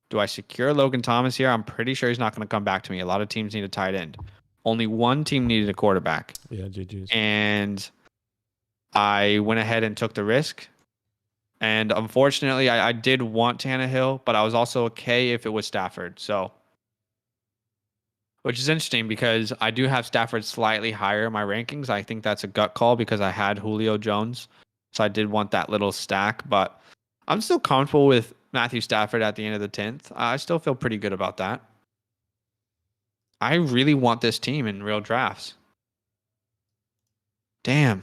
do I secure Logan Thomas here? I'm pretty sure he's not going to come back to me. A lot of teams need a tight end. Only one team needed a quarterback. Yeah, GG's. And I went ahead and took the risk. And unfortunately, I did want Tannehill, but I was also okay if it was Stafford. So, which is interesting because I do have Stafford slightly higher in my rankings. I think that's a gut call because I had Julio Jones. So I did want that little stack, but I'm still comfortable with Matthew Stafford at the end of the 10th. I still feel pretty good about that. I really want this team in real drafts. Damn.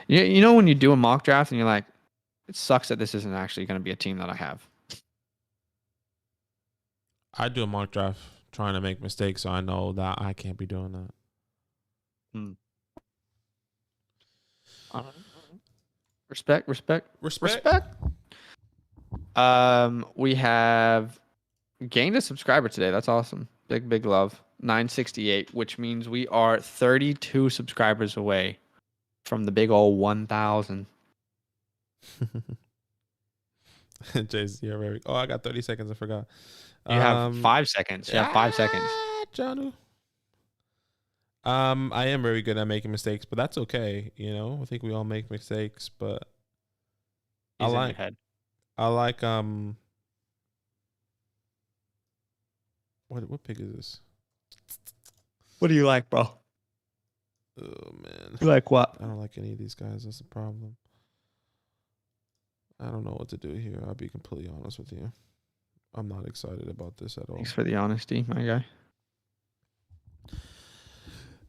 You know when you do a mock draft and you're like, it sucks that this isn't actually going to be a team that I have. I do a mock draft trying to make mistakes, so I know that I can't be doing that. Respect. We have gained a subscriber today. That's awesome. Big love. 968, which means we are 32 subscribers away from the big old 1,000. JC, you're very. Oh, I got 30 seconds. I forgot. You have 5 seconds. You have 5 seconds. Janu. I am very good at making mistakes, but that's okay. You know, I think we all make mistakes, but He's in your head. I like what pick is this? What do you like, bro? Oh man. You like what? I don't like any of these guys. That's the problem. I don't know what to do here. I'll be completely honest with you. I'm not excited about this at all. Thanks for the honesty, my guy.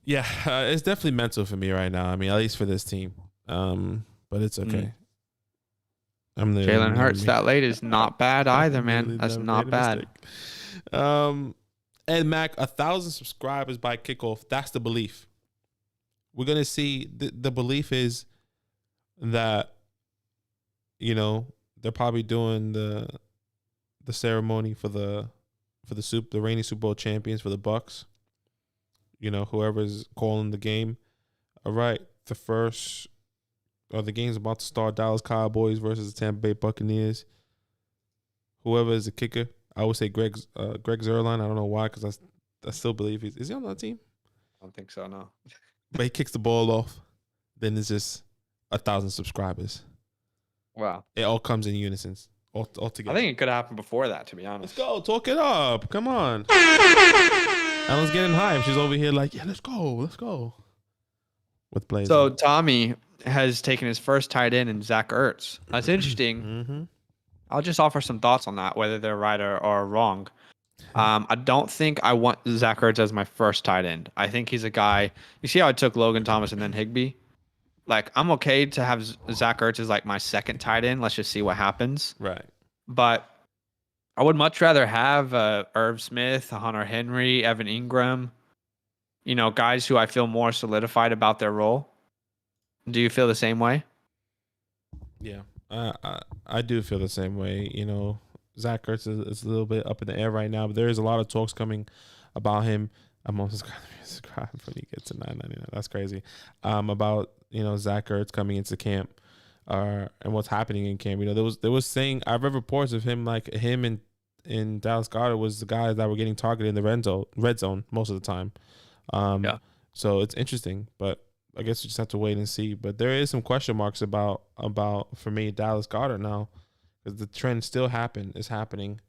Yeah, it's definitely mental for me right now. I mean, at least for this team. But it's okay. Jalen Hurts that late is not bad either, man. That's not bad. And Mac, 1,000 subscribers by kickoff. That's the belief. We're gonna see. The belief is that, you know, they're probably doing the ceremony for the reigning Super Bowl champions for the Bucks. You know, whoever's calling the game. All right, the game's about to start. Dallas Cowboys versus the Tampa Bay Buccaneers. Whoever is the kicker, I would say Greg Zuerlein. I don't know why, because I still believe is he on that team? I don't think so, no. But he kicks the ball off. Then it's just 1,000 subscribers. Wow. It all comes in unison. All together. I think it could happen before that, to be honest. Let's go. Talk it up. Come on. Ellen's getting hyped. She's over here like, yeah, let's go. With Blaze. So Tommy has taken his first tight end in Zach Ertz. That's interesting. Mm-hmm. I'll just offer some thoughts on that, whether they're right or wrong. I don't think I want Zach Ertz as my first tight end. I think he's a guy. You see how I took Logan Thomas and then Higbee? Like, I'm okay to have Zach Ertz as like my second tight end. Let's just see what happens. Right. But I would much rather have Irv Smith, Hunter Henry, Evan Ingram, you know, guys who I feel more solidified about their role. Do you feel the same way? Yeah, I do feel the same way. You know, Zach Ertz is a little bit up in the air right now, but there is a lot of talks coming about him. I'm almost going to subscribe when he gets to $9.99. That's crazy. About, you know, Zach Ertz coming into camp, and what's happening in camp. You know, there was saying, I've read reports of him, like him and Dallas Goedert was the guys that were getting targeted in the red zone most of the time. Yeah. So it's interesting, but I guess we just have to wait and see. But there is some question marks about for me Dallas Goedert now, because the trend is happening,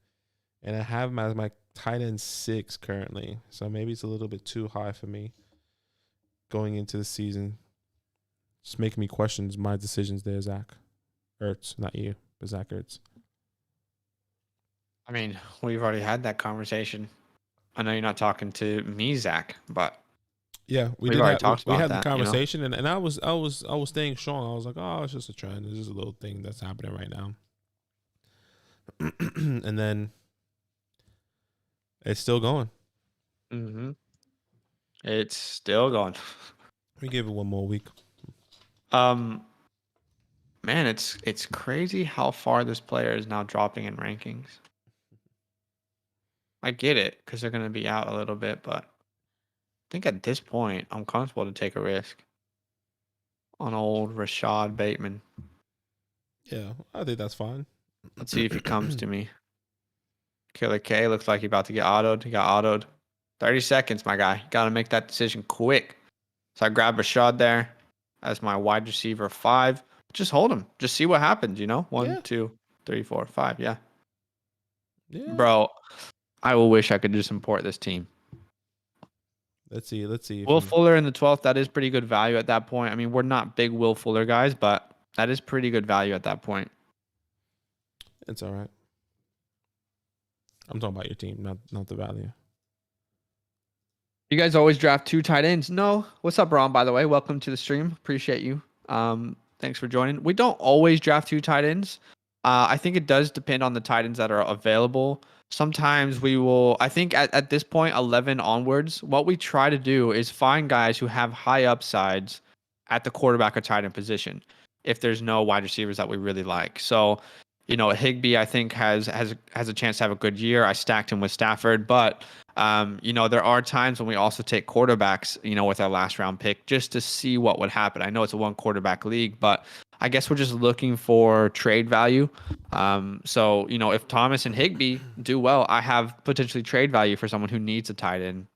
and I have him as my tight end 6 currently. So maybe it's a little bit too high for me going into the season. Just making me question my decisions there, Zach Ertz, not you, but Zach Ertz. I mean, we've already had that conversation. I know you're not talking to me, Zach, but yeah, we had the conversation, you know? and I was staying strong. I was like, oh, it's just a trend. It's just a little thing that's happening right now. And then it's still going. Mm-hmm. It's still going. We give it one more week. Man, it's crazy how far this player is now dropping in rankings. I get it because they're going to be out a little bit, but I think at this point, I'm comfortable to take a risk on old Rashad Bateman. Yeah, I think that's fine. Let's see if he comes to me. Killer K looks like he's about to get autoed. He got autoed. 30 seconds, my guy. Got to make that decision quick. So I grab Rashad there as my wide receiver 5. Just hold him. Just see what happens, you know? 1, Yeah. 2, 3, 4, 5. Yeah. Yeah. Bro, I will wish I could just import this team. Let's see. If Will Fuller in the 12th, that is pretty good value at that point. I mean, we're not big Will Fuller guys, but that is pretty good value at that point. It's all right. I'm talking about your team, not the value. You guys always draft 2 tight ends? No. What's up, Ron, by the way? Welcome to the stream. Appreciate you. Thanks for joining. We don't always draft 2 tight ends. I think it does depend on the tight ends that are available. Sometimes we will, I think at this point, 11 onwards, what we try to do is find guys who have high upsides at the quarterback or tight end position if there's no wide receivers that we really like. So, you know, Higbee, I think, has a chance to have a good year. I stacked him with Stafford, but you know, there are times when we also take quarterbacks, you know, with our last round pick just to see what would happen. I know it's a 1 quarterback league, but I guess we're just looking for trade value. So, you know, if Thomas and Higbee do well, I have potentially trade value for someone who needs a tight end.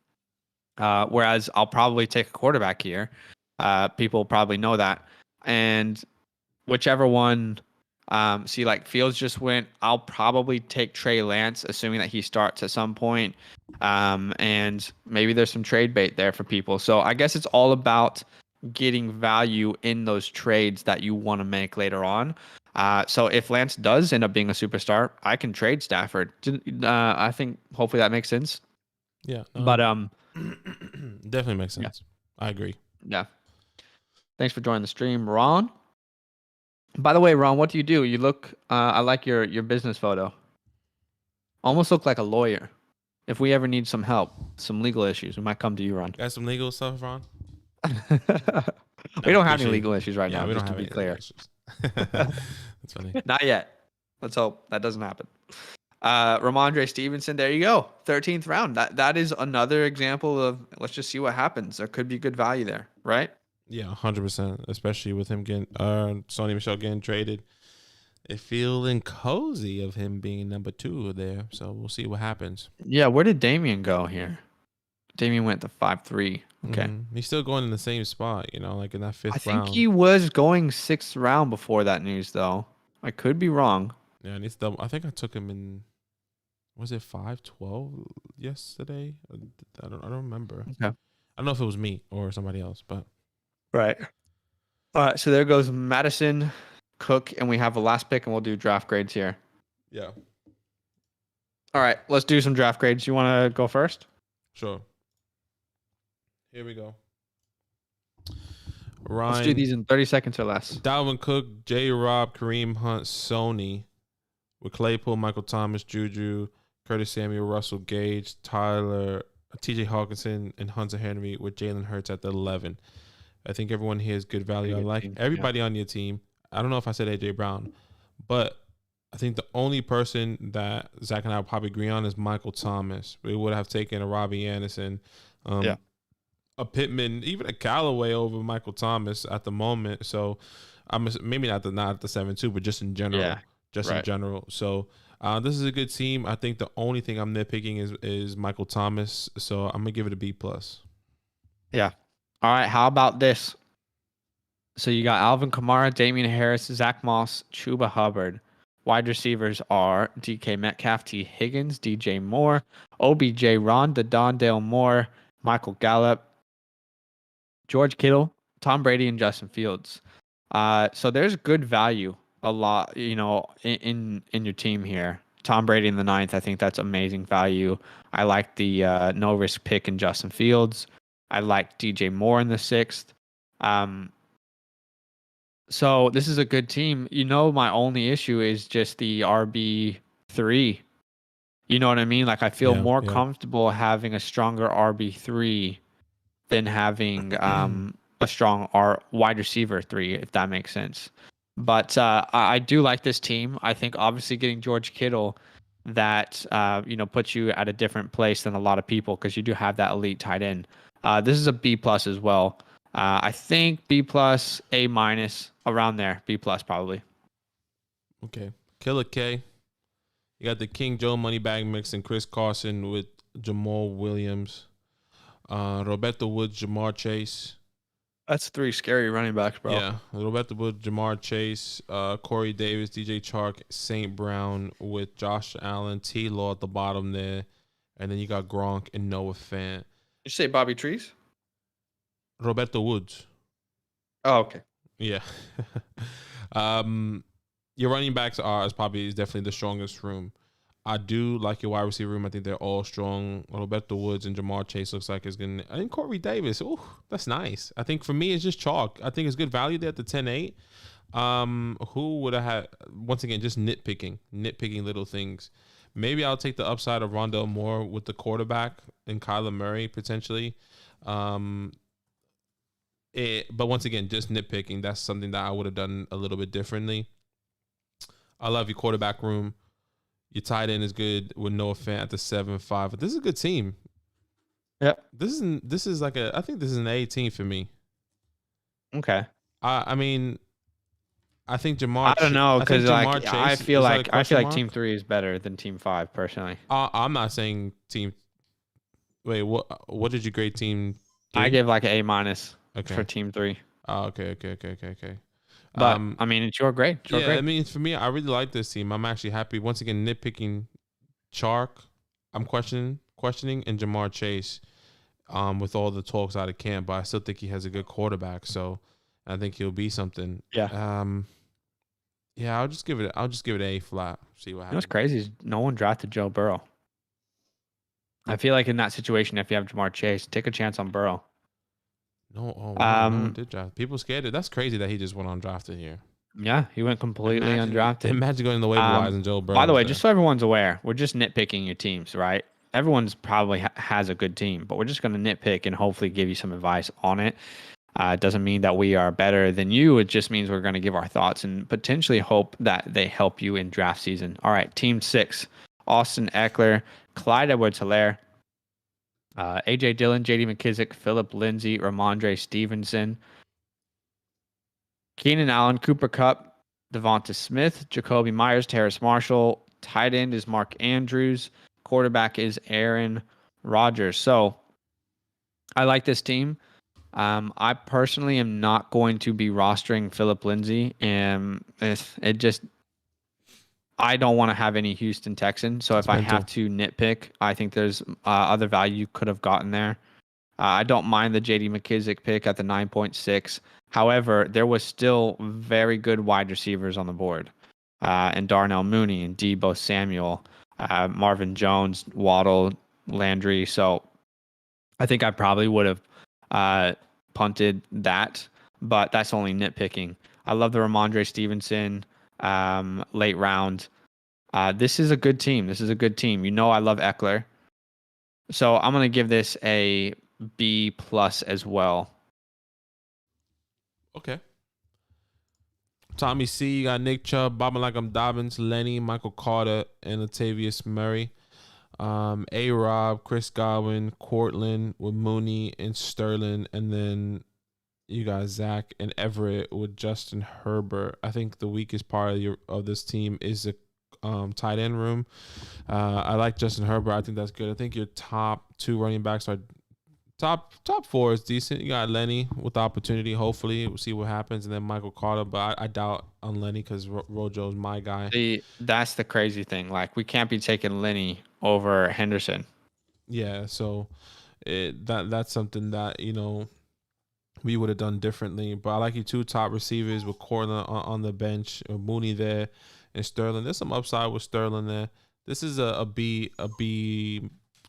Whereas I'll probably take a quarterback here. People probably know that. And whichever one, see, like Fields just went, I'll probably take Trey Lance, assuming that he starts at some point. And maybe there's some trade bait there for people. So I guess it's all about getting value in those trades that you want to make later on. So if Lance does end up being a superstar, I can trade Stafford. I think hopefully that makes sense. Yeah. But definitely makes sense. Yeah. I agree. Yeah. Thanks for joining the stream, Ron. By the way, Ron, what do? You look, I like your business photo. Almost look like a lawyer. If we ever need some help, some legal issues, we might come to you, Ron. Got some legal stuff, Ron? We don't have any legal issues right now, we just don't to have be any clear. That's funny. Not yet. Let's hope that doesn't happen. Ramondre Stevenson, there you go. 13th round. That is another example of let's just see what happens. There could be good value there, right? Yeah, 100%. Especially with him getting Sony Michel getting traded. It's feeling cozy of him being number 2 there. So we'll see what happens. Yeah, where did Damian go here? Damian went to 5-3. Okay. He's still going in the same spot, you know, like in that 5th round. I think he was going 6th round before that news, though. I could be wrong. Yeah, and it's double. I think I took him in. Was it 5-12 yesterday? I don't remember. Okay. I don't know if it was me or somebody else, but right. All right, so there goes Madison, Cook, and we have a last pick, and we'll do draft grades here. Yeah. All right, let's do some draft grades. You want to go first? Sure. Here we go. Ryan, let's do these in 30 seconds or less. Dalvin Cook, J. Rob, Kareem Hunt, Sony, with Claypool, Michael Thomas, Juju, Curtis Samuel, Russell Gage, Tyler, T.J. Hawkinson, and Hunter Henry with Jalen Hurts at the 11. I think everyone here is good value. I like everybody on your team. I don't know if I said A.J. Brown, but I think the only person that Zach and I would probably agree on is Michael Thomas. We would have taken a Robbie Anderson, a Pittman, even a Callaway over Michael Thomas at the moment. So I'm maybe not at the 7-2, but just in general. Yeah. In general. So this is a good team. I think the only thing I'm nitpicking is Michael Thomas. So I'm gonna give it a B+. Yeah. All right. How about this? So you got Alvin Kamara, Damian Harris, Zach Moss, Chuba Hubbard. Wide receivers are DK Metcalf, T. Higgins, DJ Moore, OBJ, Ron, Dondale Moore, Michael Gallup, George Kittle, Tom Brady, and Justin Fields. So there's good value. A lot, you know, in your team here. Tom Brady in the 9th, I think that's amazing value. I like the no risk pick in Justin Fields. I like DJ Moore in the 6th. So this is a good team. You know, my only issue is just the RB3. You know what I mean? Like I feel more comfortable having a stronger RB3 than having a strong wide receiver 3, if that makes sense. But I do like this team. I think obviously getting George Kittle that puts you at a different place than a lot of people because you do have that elite tight end. This is a B plus as well. I think B plus, A minus, around there. B plus probably. Okay. Killer K. You got the King Joe money bag mix and Chris Carson with Jamal Williams, Roberto Woods, Jamar Chase. That's 3 scary running backs, bro. Yeah, Roberto Woods, Jamar Chase, Corey Davis, DJ Chark, St. Brown with Josh Allen, T. Law at the bottom there, and then you got Gronk and Noah Fant. Did you say Bobby Trees? Roberto Woods. Oh, okay. Yeah. Your running backs is definitely the strongest room. I do like your wide receiver room. I think they're all strong. Roberto Woods and Jamar Chase looks like it's going to... I think Corey Davis, that's nice. I think for me, it's just chalk. I think it's good value there at the 10-8. Who would I have... Once again, just nitpicking little things. Maybe I'll take the upside of Rondell Moore with the quarterback and Kyler Murray, potentially. But once again, just nitpicking. That's something that I would have done a little bit differently. I love your quarterback room. Your tight end is good with Noah Fant at the 7-5. But this is a good team. Yep. This is like I think this is an 18 for me. Okay. I mean, I think Jamar. I don't know because I feel like Team 3 is better than Team 5 personally. I'm not saying Team. Wait, what did you grade Team 3? I give like an A minus for Team 3. Oh, okay. But I mean, it's your grade. I mean, for me, I really like this team. I'm actually happy. Once again, nitpicking Chark. I'm questioning and Jamar Chase. With all the talks out of camp, but I still think he has a good quarterback. So I think he'll be something. Yeah. Yeah. I'll just give it A flat. See what happens. You know what's crazy is no one drafted Joe Burrow. I feel like in that situation, if you have Jamar Chase, take a chance on Burrow. No, no one did draft. People scared it. That's crazy that he just went undrafted here. Yeah, he went completely undrafted. Imagine going the waiver wise and Joe Burrow. By the way, just so everyone's aware, we're just nitpicking your teams, right? Everyone's probably has a good team, but we're just going to nitpick and hopefully give you some advice on it. It doesn't mean that we are better than you. It just means we're going to give our thoughts and potentially hope that they help you in draft season. All right, Team 6, Austin Eckler, Clyde Edwards-Helaire, A.J. Dillon, J.D. McKissick, Phillip Lindsay, Ramondre Stevenson, Keenan Allen, Cooper Kupp, Devonta Smith, Jacoby Myers, Terrace Marshall. Tight end is Mark Andrews. Quarterback is Aaron Rodgers. So I like this team. I personally am not going to be rostering Phillip Lindsay, and I don't want to have any Houston Texans. So if I have to nitpick, I think there's other value you could have gotten there. I don't mind the J.D. McKissick pick at the 9.6. However, there was still very good wide receivers on the board, and Darnell Mooney and Deebo Samuel, Marvin Jones, Waddle, Landry. So I think I probably would have punted that, but that's only nitpicking. I love the Ramondre Stevenson late round. This is a good team. You know I love Eckler. So I'm going to give this a B plus as well. Okay. Tommy C, you got Nick Chubb, Bob Malcolm Dobbins, Lenny, Michael Carter, and Latavius Murray. A-Rob, Chris Godwin, Cortland with Mooney and Sterling, and then you got Zach and Everett with Justin Herbert. I think the weakest part of this team is the tight end room. I like Justin Herbert. I think that's good. I think your top 2 running backs are top 4 is decent. You got Lenny with the opportunity. Hopefully, we'll see what happens, and then Michael Carter. But I doubt on Lenny because Rojo's my guy. That's the crazy thing. Like, we can't be taking Lenny over Henderson. Yeah, so that's something that we would have done differently. But I like your 2 top receivers with Cortland on the bench, Mooney there, and Sterling. There's some upside with Sterling there. This is a B,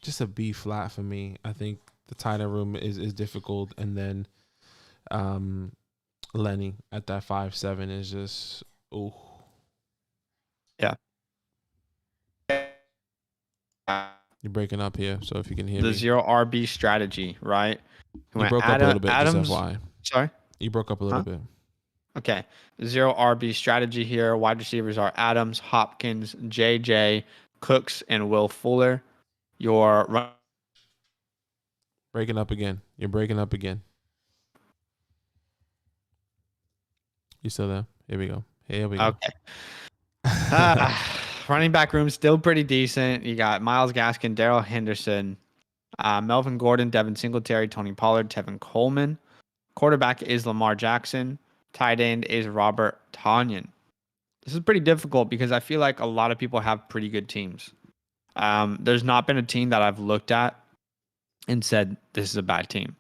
just a B flat for me. I think the tight end room is difficult, and then Lenny at that 5.7 is just Yeah. You're breaking up here, so if you can hear me. The 0 RB strategy, right? You broke up a little bit. Adams, just FYI. Sorry? You broke up a little bit. Okay. 0 RB strategy here. Wide receivers are Adams, Hopkins, JJ, Cooks, and Will Fuller. Your Breaking up again. You're breaking up again. You still there? Here we go. Here we go. okay. Running back room still pretty decent. You got Myles Gaskin, Darrell Henderson, Melvin Gordon, Devin Singletary, Tony Pollard, Tevin Coleman. Quarterback is Lamar Jackson. Tight end is Robert Tonyan. This is pretty difficult because I feel like a lot of people have pretty good teams. There's not been a team that I've looked at and said this is a bad team.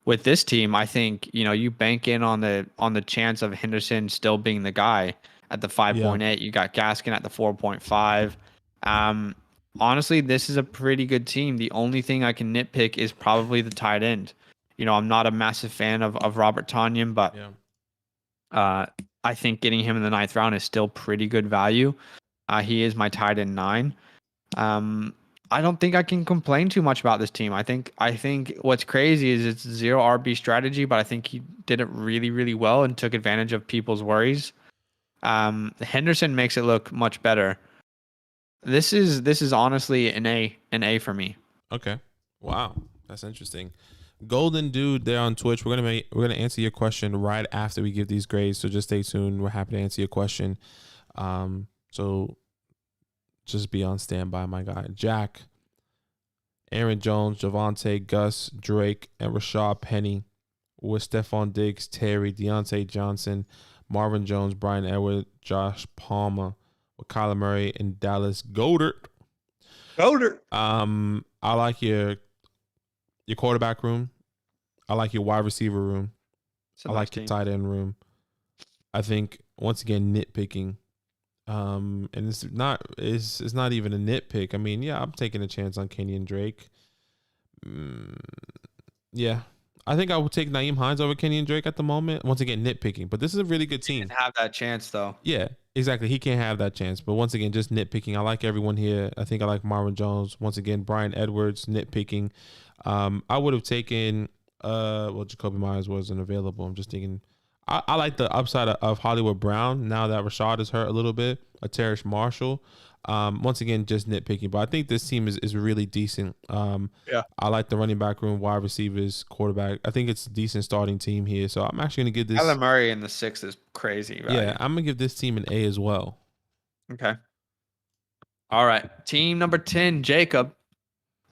With this team, I think you bank in on the chance of Henderson still being the guy at the 5.8. Yeah. You got Gaskin at the 4.5. Honestly, this is a pretty good team. The only thing I can nitpick is probably the tight end. I'm not a massive fan of Robert Tonyan, but I think getting him in the 9th round is still pretty good value. He is my tight end 9. I don't think I can complain too much about this team. I think what's crazy is it's 0 RB strategy, but I think he did it really, really well and took advantage of people's worries. Henderson makes it look much better. This is honestly an A for me. Okay. Wow. That's interesting. Golden Dude there on Twitch. We're gonna answer your question right after we give these grades. So just stay tuned. We're happy to answer your question. So just be on standby, my guy. Jack, Aaron Jones, Javonte, Gus, Drake, and Rashad Penny with Stephon Diggs, Terry, Deontay Johnson, Marvin Jones, Brian Edwards, Josh Palmer, with Kyler Murray and Dallas Goedert. I like your quarterback room. I like your wide receiver room. I like your tight end room. I think once again nitpicking. And it's not even a nitpick. I mean, yeah, I'm taking a chance on Kenyon Drake. Yeah. I think I would take Nyheim Hines over Kenyon Drake at the moment. Once again, nitpicking. But this is a really good team. He didn't have that chance, though. Yeah, exactly. He can't have that chance. But once again, just nitpicking. I like everyone here. I think I like Marvin Jones. Once again, Brian Edwards, nitpicking. I would have taken Jacoby Myers wasn't available. I'm just thinking I like the upside of Hollywood Brown now that Rashad is hurt a little bit. A Terrace Marshall. Once again, just nitpicking, but I think this team is really decent. I like the running back room, wide receivers, quarterback. I think it's a decent starting team here. So I'm actually going to give this. Kyler Murray in the 6 is crazy, right? Yeah, I'm going to give this team an A as well. Okay. All right. Team number 10, Jacob.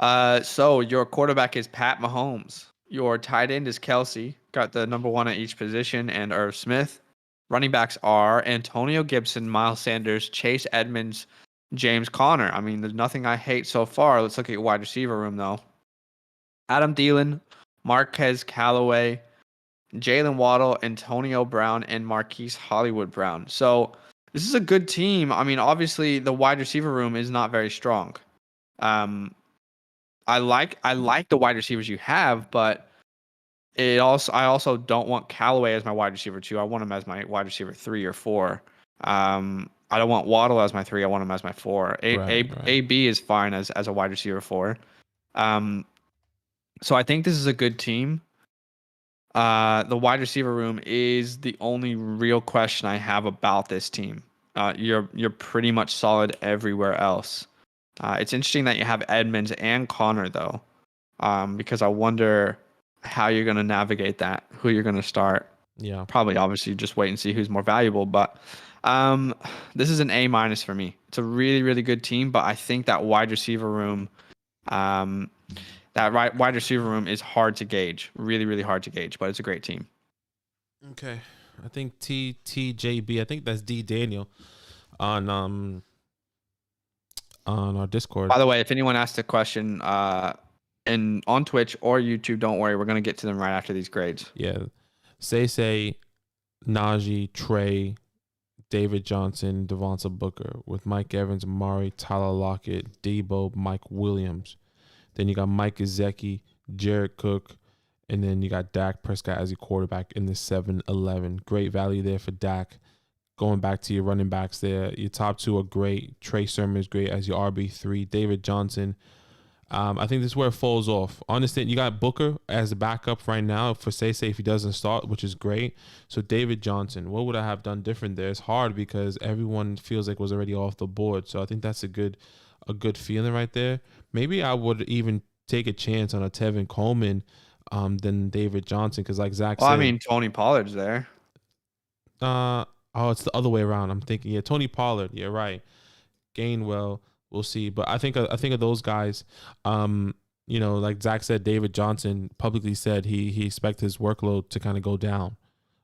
So your quarterback is Pat Mahomes. Your tight end is Kelsey. Got the number 1 at each position, and Irv Smith. Running backs are Antonio Gibson, Miles Sanders, Chase Edmonds, James Conner. I mean, there's nothing I hate so far. Let's look at your wide receiver room, though. Adam Thielen, Marquez Callaway, Jalen Waddle, Antonio Brown, and Marquise Hollywood Brown. So this is a good team. I mean, obviously, the wide receiver room is not very strong. I like the wide receivers you have, but I also don't want Callaway as my wide receiver 2. I want him as my wide receiver 3 or 4. I don't want Waddle as my 3. I want him as my 4. AB is fine as a wide receiver 4. So I think this is a good team. The wide receiver room is the only real question I have about this team. You're pretty much solid everywhere else. It's interesting that you have Edmonds and Connor, though, because I wonder how you're going to navigate that, who you're going to start. Yeah. Probably, obviously, just wait and see who's more valuable. But this is an A- for me. It's a really, really good team, but I think that wide receiver room, wide receiver room is hard to gauge. Really, really hard to gauge, but it's a great team. Okay. I think TJB, I think that's D Daniel on our Discord. By the way, if anyone asked a question on Twitch or YouTube, don't worry, we're gonna get to them right after these grades. Yeah, Say, Najee, Trey, David Johnson, Devonta Booker with Mike Evans, Amari, Tyler Lockett, Debo, Mike Williams. Then you got Mike Gesicki, Jared Cook, and then you got Dak Prescott as your quarterback in the 7-11. Great value there for Dak. Going back to your running backs there, your top 2 are great. Trey Sermon is great as your RB3. David Johnson, I think this is where it falls off. Understand you got Booker as a backup right now for say if he doesn't start, which is great. So David Johnson, what would I have done different there? It's hard because everyone feels like was already off the board. So I think that's a good feeling right there. Maybe I would even take a chance on a Tevin Coleman than David Johnson because like Zach Well, I said, mean, Tony Pollard's there. oh, it's the other way around. I'm thinking, yeah, Tony Pollard. Yeah, right. Gainwell, we'll see. But I think of those guys. Like Zach said, David Johnson publicly said he expects his workload to kind of go down.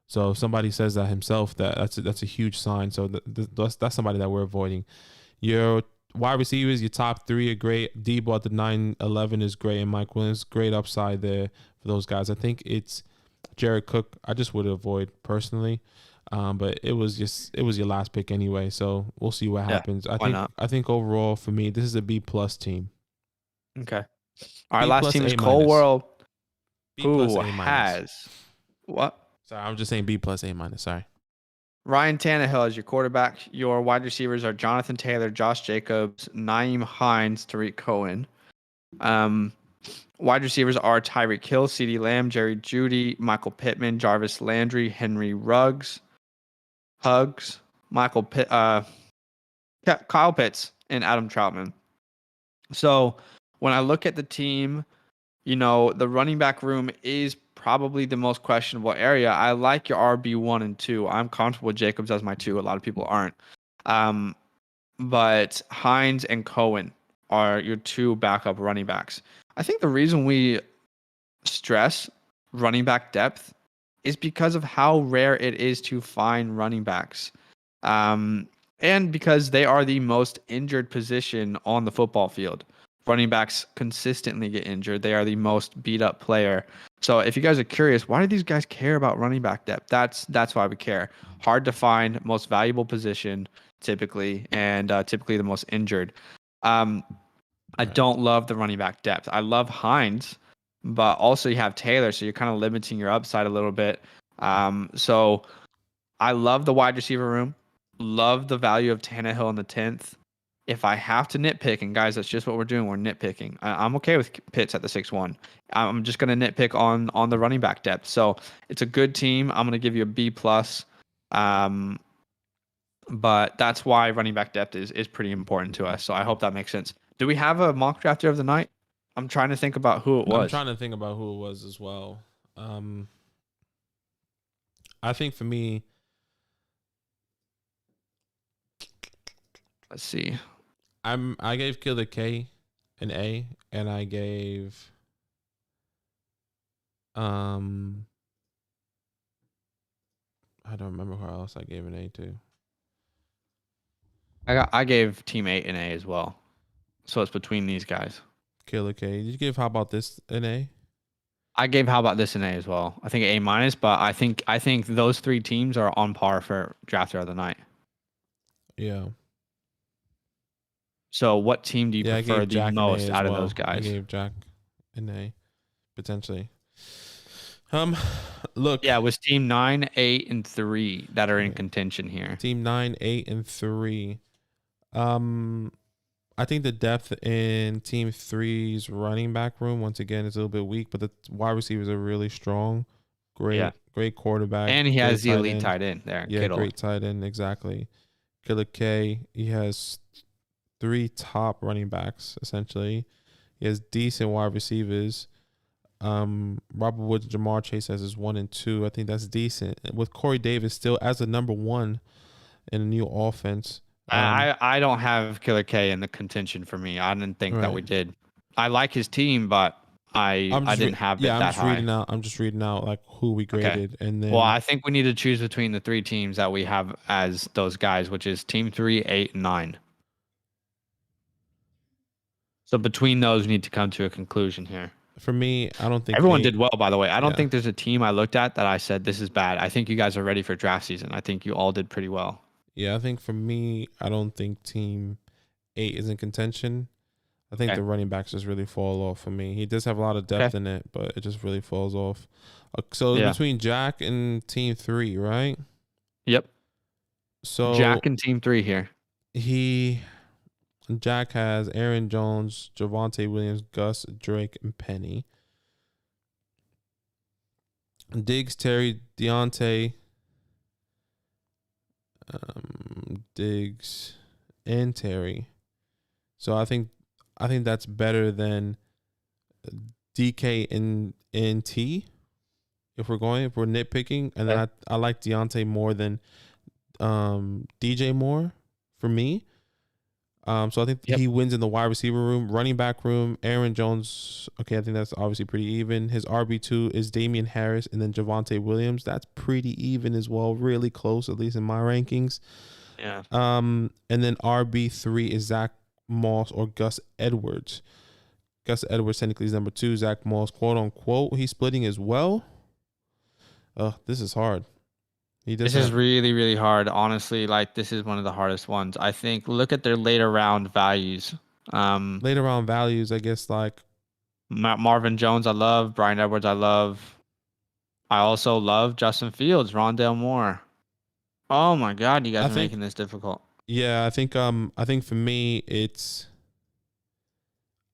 So if somebody says that himself, that's a huge sign. So that's somebody that we're avoiding. Your wide receivers, your top three are great. Debo at the 9-11 is great, and Mike Williams, great upside there for those guys. I think it's Jared Cook. I just would avoid personally. But it was your last pick anyway, so we'll see what happens. Why not? I think overall for me, this is a B plus team. Okay. Our B last plus team is A Cole minus. World, B plus who A minus. has what? Sorry, I'm just saying B plus A minus. Sorry. Ryan Tannehill is your quarterback. Your wide receivers are Jonathan Taylor, Josh Jacobs, Naeem Hines, Tariq Cohen. Wide receivers are Tyreek Hill, CeeDee Lamb, Jerry Jeudy, Michael Pittman, Jarvis Landry, Henry Ruggs, Michael Kyle Pitts, and Adam Troutman. So when I look at the team, the running back room is probably the most questionable area. I like your RB1 and 2. I'm comfortable with Jacobs as my 2. A lot of people aren't. But Hines and Cohen are your 2 backup running backs. I think the reason we stress running back depth is because of how rare it is to find running backs. And because they are the most injured position on the football field. Running backs consistently get injured. They are the most beat up player. So if you guys are curious, why do these guys care about running back depth? That's why we care. Hard to find, most valuable position typically, and typically the most injured. I don't love the running back depth. I love Hines, but also you have Taylor, so you're kind of limiting your upside a little bit. So I love the wide receiver room. Love the value of Tannehill in the 10th. If I have to nitpick, and guys, that's just what we're doing. We're nitpicking. I'm okay with Pitts at the 6-1. I'm just going to nitpick on the running back depth. So it's a good team. I'm going to give you a B plus. But that's why running back depth is pretty important to us. So I hope that makes sense. Do we have a mock drafter of the night? I'm trying to think about who it was. I'm trying to think about who it was as well. I think for me, let's see. I gave Killer K an A, and I gave I don't remember who else I gave an A to. I gave Team 8 an A as well. So it's between these guys. Killer K. Did you give How About This an A? I gave How About This an A as well. I think A minus, but I think those 3 teams are on par for drafter of the night. Yeah. So what team do you prefer the most out of those guys? I gave Jack an A, potentially. Look. Yeah, it was team 9, 8, and 3 that are in contention here. Team 9, 8, and 3. I think the depth in Team 3's running back room, once again, is a little bit weak, but the wide receivers are really strong. Great quarterback. And he has the elite tight end there. Yeah, Kittle. Great tight end, exactly. Killer K, he has 3 top running backs, essentially. He has decent wide receivers. Robert Woods, Jamar Chase has his 1 and 2. I think that's decent. With Corey Davis still as the number 1 in a new offense. I don't have Killer K in the contention for me. I didn't think that we did. I like his team, but I didn't have it that high. I'm just reading out like who we graded, and then. Well, I think we need to choose between the 3 teams that we have as those guys, which is Team 3, 8, and 9. So between those, we need to come to a conclusion here. For me, I don't think everyone did well, by the way. I don't think there's a team I looked at that I said this is bad. I think you guys are ready for draft season. I think you all did pretty well. Yeah, I think for me, I don't think Team 8 is in contention. I think the running backs just really fall off for me. He does have a lot of depth in it, but it just really falls off. So between Jack and Team 3, right? Yep. So Jack and Team 3 here. Jack has Aaron Jones, Javonte Williams, Gus, Drake, and Penny. Diggs, Terry, Deontay, Diggs, and Terry. So I think that's better than DK and T. If we're nitpicking, and then I like Deontay more than DJ Moore for me. So I think he wins in the wide receiver room, running back room. Aaron Jones, okay, I think that's obviously pretty even. His RB2 is Damian Harris, and then Javonte Williams. That's pretty even as well, really close, at least in my rankings. Yeah. And then RB3 is Zach Moss or Gus Edwards. Gus Edwards technically is number 2. Zach Moss, quote unquote, he's splitting as well. This is hard. This is really, really hard. Honestly, like this is one of the hardest ones. I think look at their later round values. Later round values, I guess, like Marvin Jones, I love. Brian Edwards, I love. I also love Justin Fields, Rondale Moore. Oh my God, you guys are making this difficult. Yeah, I think for me it's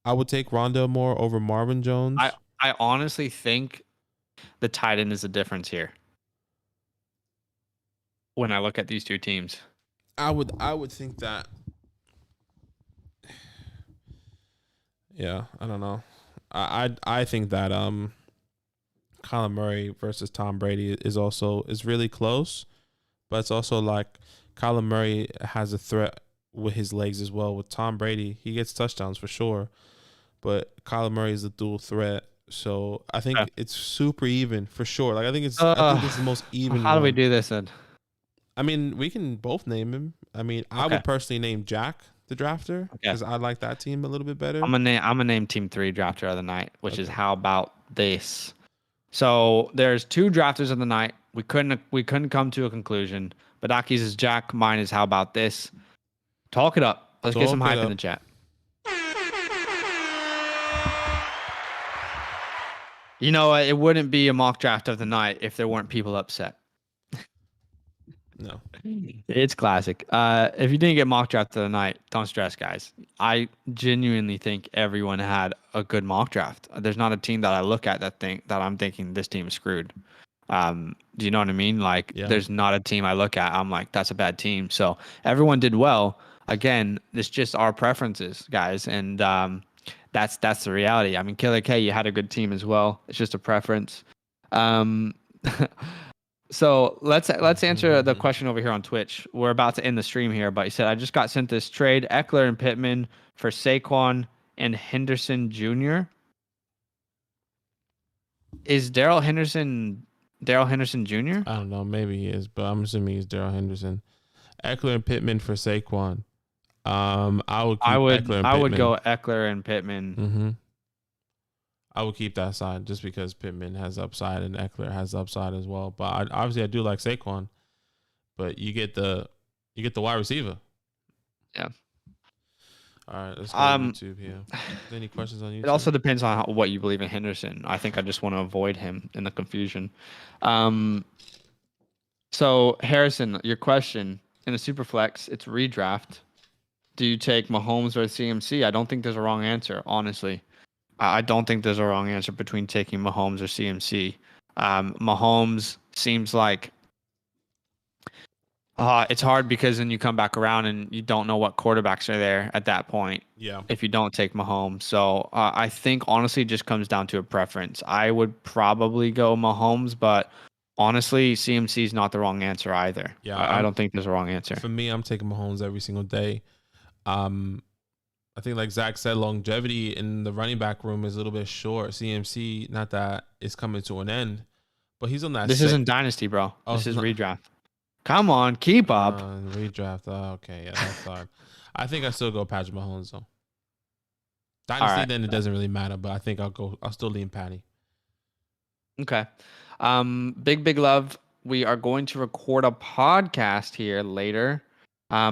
I would take Rondale Moore over Marvin Jones. I honestly think the tight end is the difference here. When I look at these two teams, I would think that. Yeah, I don't know. I think that Kyler Murray versus Tom Brady is really close, but it's also like Kyler Murray has a threat with his legs as well. With Tom Brady, he gets touchdowns for sure, but Kyler Murray is a dual threat. So I think it's super even for sure. Like I think this is the most even. How do we do this then? I mean, we can both name him. I mean, I would personally name Jack the drafter because I like that team a little bit better. I'm gonna name Team 3 drafter of the night, which is how about this? So there's 2 drafters of the night. We couldn't come to a conclusion. But Aki's is Jack. Mine is how about this? Talk it up. Let's get some hype in the chat. You know, it wouldn't be a mock draft of the night if there weren't people upset. No. It's classic. If you didn't get mock draft of the night, don't stress, guys. I genuinely think everyone had a good mock draft. There's not a team that I look at that I'm thinking this team is screwed. Do you know what I mean? Like, there's not a team I look at, I'm like, that's a bad team. So everyone did well. Again, it's just our preferences, guys. And that's the reality. I mean, Killer K, you had a good team as well. It's just a preference. So let's answer the question over here on Twitch. We're about to end the stream here, but he said, I just got sent this trade, Eckler and Pittman for Saquon and Henderson Jr. Is Darrell Henderson Jr.? I don't know. Maybe he is, but I'm assuming he's Darrell Henderson. Eckler and Pittman for Saquon. I would go Eckler and Pittman. Mm-hmm. I would keep that side just because Pittman has upside and Eckler has upside as well. But obviously I do like Saquon, but you get the wide receiver. Yeah. All right, let's go to YouTube here. Any questions on YouTube? It also depends on what you believe in Henderson. I think I just want to avoid him in the confusion. So Harrison, your question in the Superflex, it's redraft. Do you take Mahomes or CMC? I don't think there's a wrong answer, honestly. I don't think there's a wrong answer between taking Mahomes or CMC. Mahomes seems like it's hard because then you come back around and you don't know what quarterbacks are there at that point. Yeah. If you don't take Mahomes. So I think honestly it just comes down to a preference. I would probably go Mahomes, but honestly, CMC is not the wrong answer either. Yeah. I don't think there's a wrong answer. For me, I'm taking Mahomes every single day. I think, like Zach said, longevity in the running back room is a little bit short. CMC, not that it's coming to an end, but he's on that. This isn't Dynasty, bro. Oh, this is redraft. Come on, keep up. Redraft. Oh, okay, yeah, that's hard. I think I still go Patrick Mahomes though. Dynasty, then it doesn't really matter, but I think I'll still lean Patty. Okay. Big love. We are going to record a podcast here later.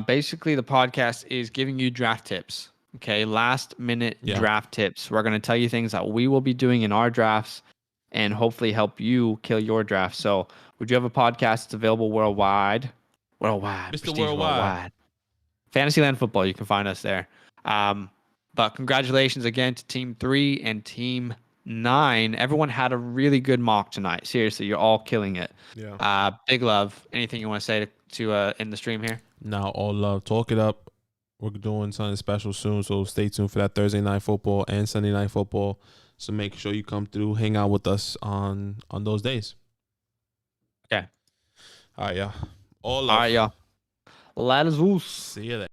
Basically, the podcast is giving you draft tips. Okay, last minute draft tips. We're going to tell you things that we will be doing in our drafts and hopefully help you kill your draft. So we do have a podcast. It's available worldwide. Mr. Worldwide. Fantasyland Football. You can find us there. But congratulations again to Team 3 and Team 9. Everyone had a really good mock tonight. Seriously, you're all killing it. Yeah. Big love. Anything you want to say to end the stream here? Now, all love. Talk it up. We're doing something special soon, so stay tuned for that Thursday night football and Sunday night football. So make sure you come through, hang out with us on those days. Okay. All right, y'all. All love. All right, y'all. Ladders. See you there.